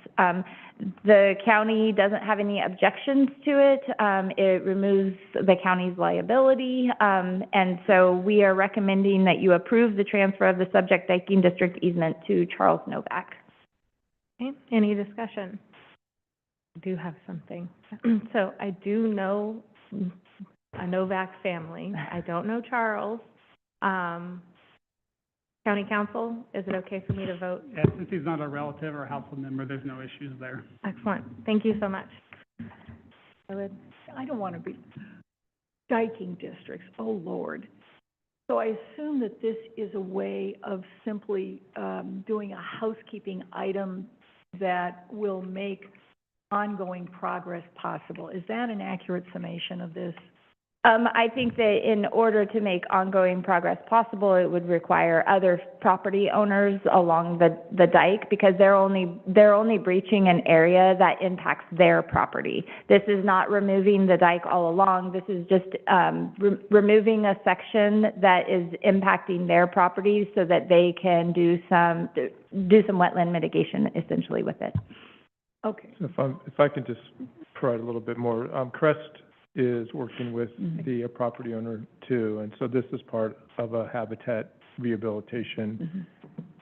The county doesn't have any objections to it. It removes the county's liability, and so we are recommending that you approve the transfer of the subject diking district easement to Charles Novak. Okay, any discussion? I do have something. So I do know a Novak family. I don't know Charles. County Council, is it okay for me to vote? Yeah, since he's not a relative or a household member, there's no issues there. Excellent. Thank you so much. I don't want to be diking districts, oh Lord. So I assume that this is a way of simply doing a housekeeping item that will make ongoing progress possible. Is that an accurate summation of this? I think that in order to make ongoing progress possible, it would require other property owners along the dike, because they're only breaching an area that impacts their property. This is not removing the dike all along. This is just removing a section that is impacting their property so that they can do some wetland mitigation essentially with it. Okay. So if I can just provide a little bit more, Crest is working with the property owner too, and so this is part of a habitat rehabilitation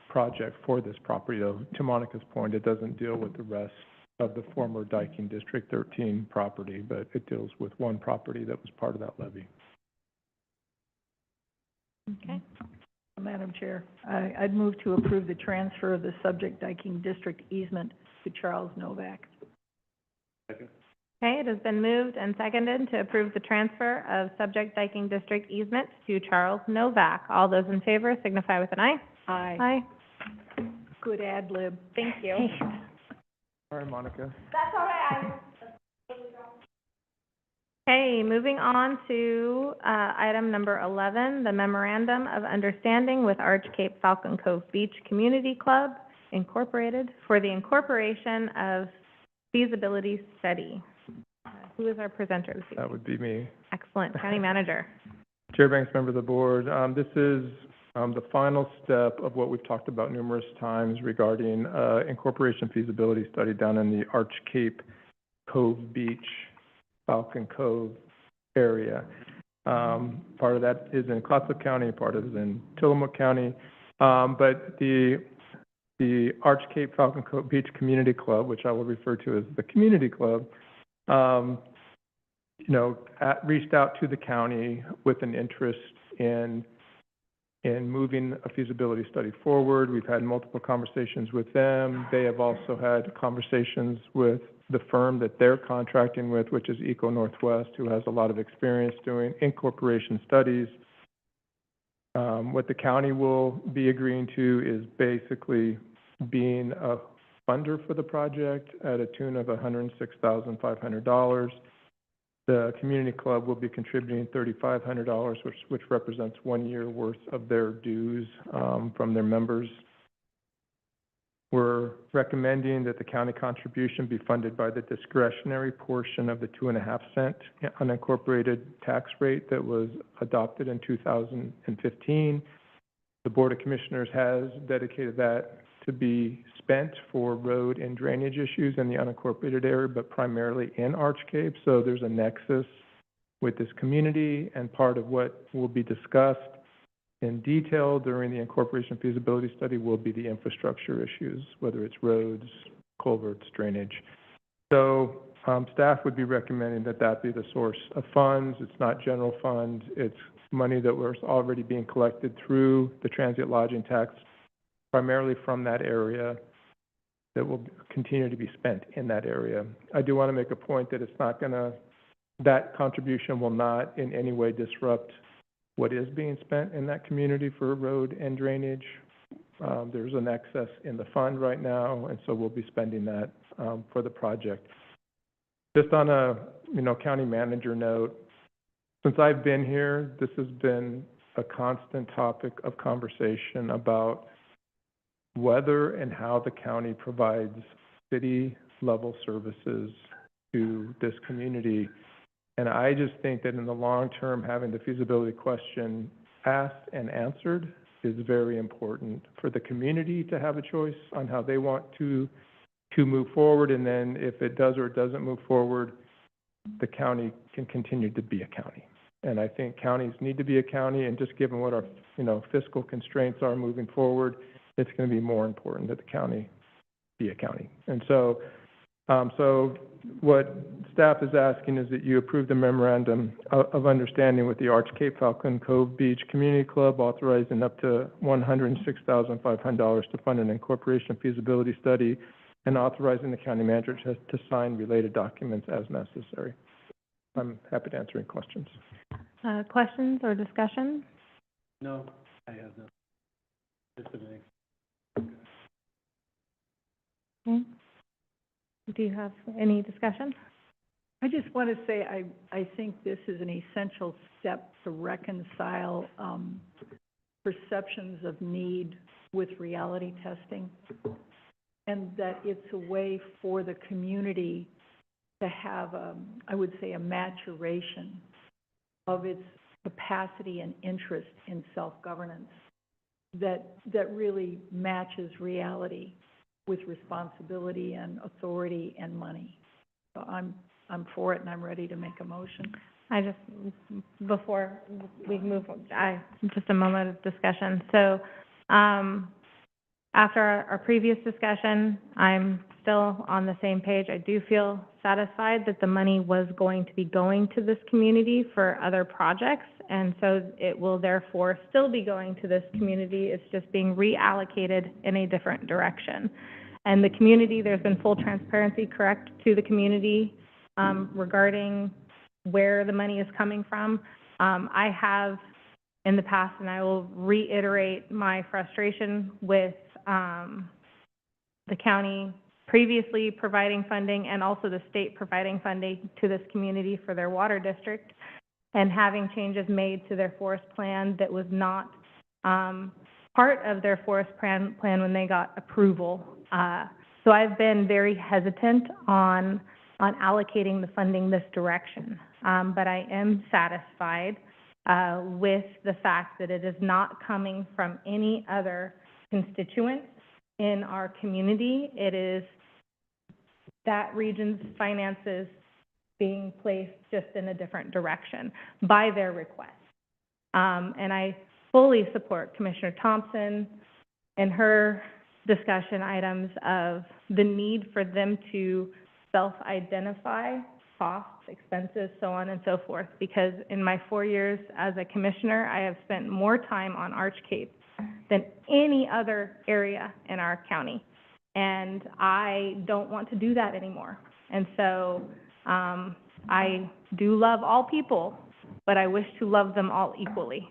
project for this property, though. To Monica's point, it doesn't deal with the rest of the former Diking District 13 property, but it deals with one property that was part of that levy. Okay. Madam Chair, I'd move to approve the transfer of the subject Diking District easement to Charles Novak. Okay, it has been moved and seconded to approve the transfer of subject diking district easement to Charles Novak. All those in favor signify with an aye. Aye. Aye. Good ad lib. Thank you. Sorry, Monica. That's all right. Okay, moving on to item number 11, the Memorandum of Understanding with Arch Cape Falcon Cove Beach Community Club Incorporated for the incorporation of feasibility study. Who is our presenter this evening? That would be me. Excellent. County Manager. Chair Banks, member of the board, this is the final step of what we've talked about numerous times regarding incorporation feasibility study down in the Arch Cape Cove Beach, Falcon Cove area. Part of that is in Clatsop County, part of it is in Tillamook County, but the Arch Cape Falcon Cove Beach Community Club, which I will refer to as the Community Club, reached out to the county with an interest in moving a feasibility study forward. We've had multiple conversations with them. They have also had conversations with the firm that they're contracting with, which is Eco Northwest, who has a lot of experience doing incorporation studies. What the county will be agreeing to is basically being a funder for the project at a tune of $106,500. The community club will be contributing $3,500, which represents 1 year worth of their dues from their members. We're recommending that the county contribution be funded by the discretionary portion of the 2.5 cent unincorporated tax rate that was adopted in 2015. The Board of Commissioners has dedicated that to be spent for road and drainage issues in the unincorporated area, but primarily in Arch Cape. So there's a nexus with this community, and part of what will be discussed in detail during the incorporation feasibility study will be the infrastructure issues, whether it's roads, culverts, drainage. So staff would be recommending that that be the source of funds. It's not general fund. It's money that was already being collected through the transient lodging tax, primarily from that area, that will continue to be spent in that area. I do want to make a point that it's not going to, that contribution will not in any way disrupt what is being spent in that community for road and drainage. There's an excess in the fund right now, and so we'll be spending that for the project. Just on a, county manager note, since I've been here, this has been a constant topic of conversation about whether and how the county provides city-level services to this community. And I just think that in the long term, having the feasibility question asked and answered is very important for the community to have a choice on how they want to move forward. And then if it does or it doesn't move forward, the county can continue to be a county. And I think counties need to be a county, and just given what our, fiscal constraints are moving forward, it's going to be more important that the county be a county. And so, what staff is asking is that you approve the memorandum of understanding with the Arch Cape Falcon Cove Beach Community Club, authorizing up to $106,500 to fund an incorporation feasibility study, and authorizing the county manager to sign related documents as necessary. I'm happy to answer any questions. Questions or discussion? No, I have no. Listening. Okay. Do you have any discussion? I just want to say I think this is an essential step to reconcile perceptions of need with reality testing, and that it's a way for the community to have, I would say, a maturation of its capacity and interest in self-governance that really matches reality with responsibility and authority and money. So I'm for it, and I'm ready to make a motion. Before we move, just a moment of discussion. So, after our previous discussion, I'm still on the same page. I do feel satisfied that the money was going to be going to this community for other projects, and so it will therefore still be going to this community. It's just being reallocated in a different direction. And the community, there's been full transparency, correct, to the community regarding where the money is coming from. I have in the past, and I will reiterate my frustration with the county previously providing funding and also the state providing funding to this community for their water district, and having changes made to their forest plan that was not part of their forest plan when they got approval. So I've been very hesitant on allocating the funding this direction, but I am satisfied with the fact that it is not coming from any other constituent in our community. It is that region's finances being placed just in a different direction by their request. And I fully support Commissioner Thompson and her discussion items of the need for them to self-identify costs, expenses, so on and so forth, because in my 4 years as a commissioner, I have spent more time on Arch Cape than any other area in our county. And I don't want to do that anymore. And so I do love all people, but I wish to love them all equally,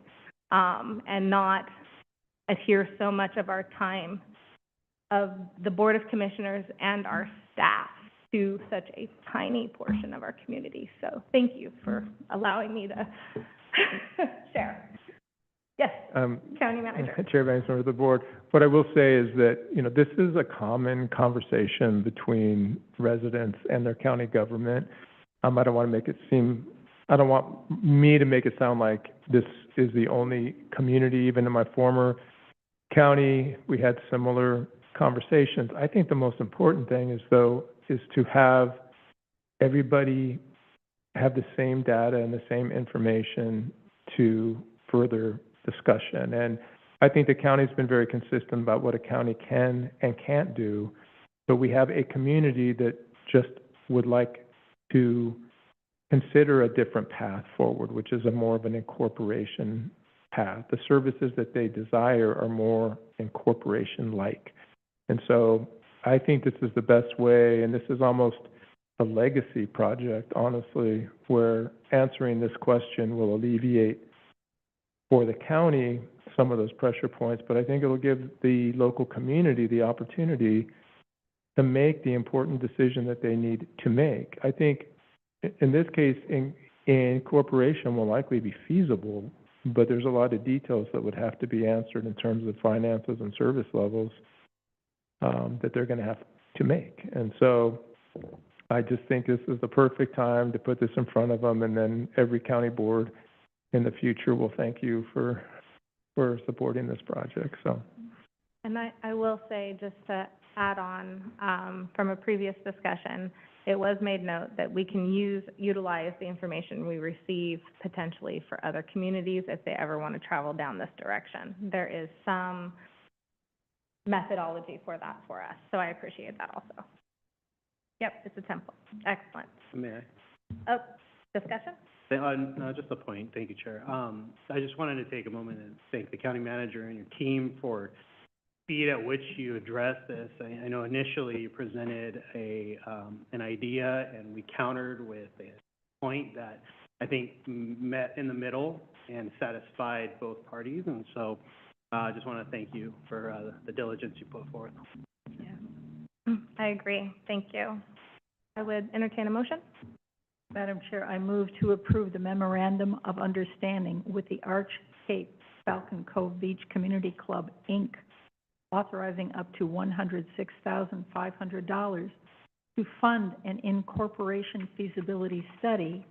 and not adhere so much of our time of the Board of Commissioners and our staff to such a tiny portion of our community. So thank you for allowing me to share. Yes, County Manager. Chair Banks, member of the board. What I will say is that, this is a common conversation between residents and their county government. I don't want me to make it sound like this is the only community. Even in my former county, we had similar conversations. I think the most important thing is to have everybody have the same data and the same information to further discussion. And I think the county's been very consistent about what a county can and can't do. But we have a community that just would like to consider a different path forward, which is a more of an incorporation path. The services that they desire are more incorporation-like. And so I think this is the best way, and this is almost a legacy project, honestly, where answering this question will alleviate for the county some of those pressure points, but I think it'll give the local community the opportunity to make the important decision that they need to make. I think in this case, incorporation will likely be feasible, but there's a lot of details that would have to be answered in terms of finances and service levels that they're going to have to make. And so I just think this is the perfect time to put this in front of them, and then every county board in the future will thank you for supporting this project, so. And I will say, just to add on, from a previous discussion, it was made note that we can utilize the information we receive potentially for other communities if they ever want to travel down this direction. There is some methodology for that for us, so I appreciate that also. Yep, it's a template. Excellent. May I? Oh, discussion? No, just a point. Thank you, Chair. I just wanted to take a moment and thank the county manager and your team for speed at which you addressed this. I know initially you presented an idea, and we countered with a point that I think met in the middle and satisfied both parties. And so I just want to thank you for the diligence you put forth. Yeah, I agree. Thank you. I would entertain a motion. Madam Chair, I move to approve the memorandum of understanding with the Arch Cape Falcon Cove Beach Community Club, Inc., authorizing up to $106,500 to fund an incorporation feasibility study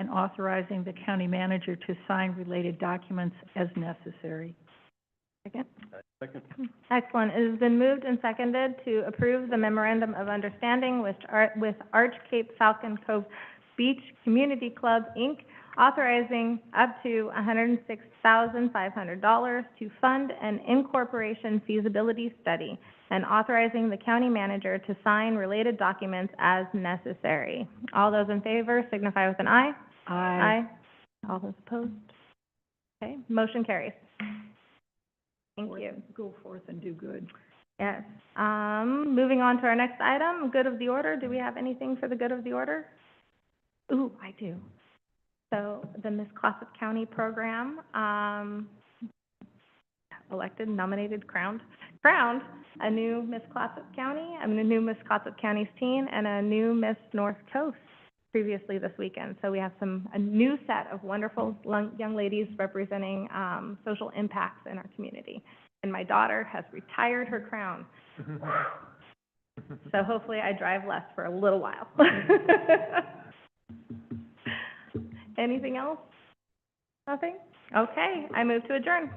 and authorizing the county manager to sign related documents as necessary. Second. Second. Excellent. It has been moved and seconded to approve the memorandum of understanding with Arch Cape Falcon Cove Beach Community Club, Inc., authorizing up to $106,500 to fund an incorporation feasibility study and authorizing the county manager to sign related documents as necessary. All those in favor signify with an aye. Aye. All those opposed? Okay, motion carries. Thank you. Go forth and do good. Yes. Moving on to our next item, good of the order. Do we have anything for the good of the order? Ooh, I do. So the Miss Clatsop County program, elected, nominated, crowned a new Miss Clatsop County, a new Miss Clatsop County's teen, and a new Miss North Coast previously this weekend. So we have a new set of wonderful young ladies representing social impacts in our community. And my daughter has retired her crown. So hopefully I drive less for a little while. Anything else? Nothing? Okay, I move to adjourn.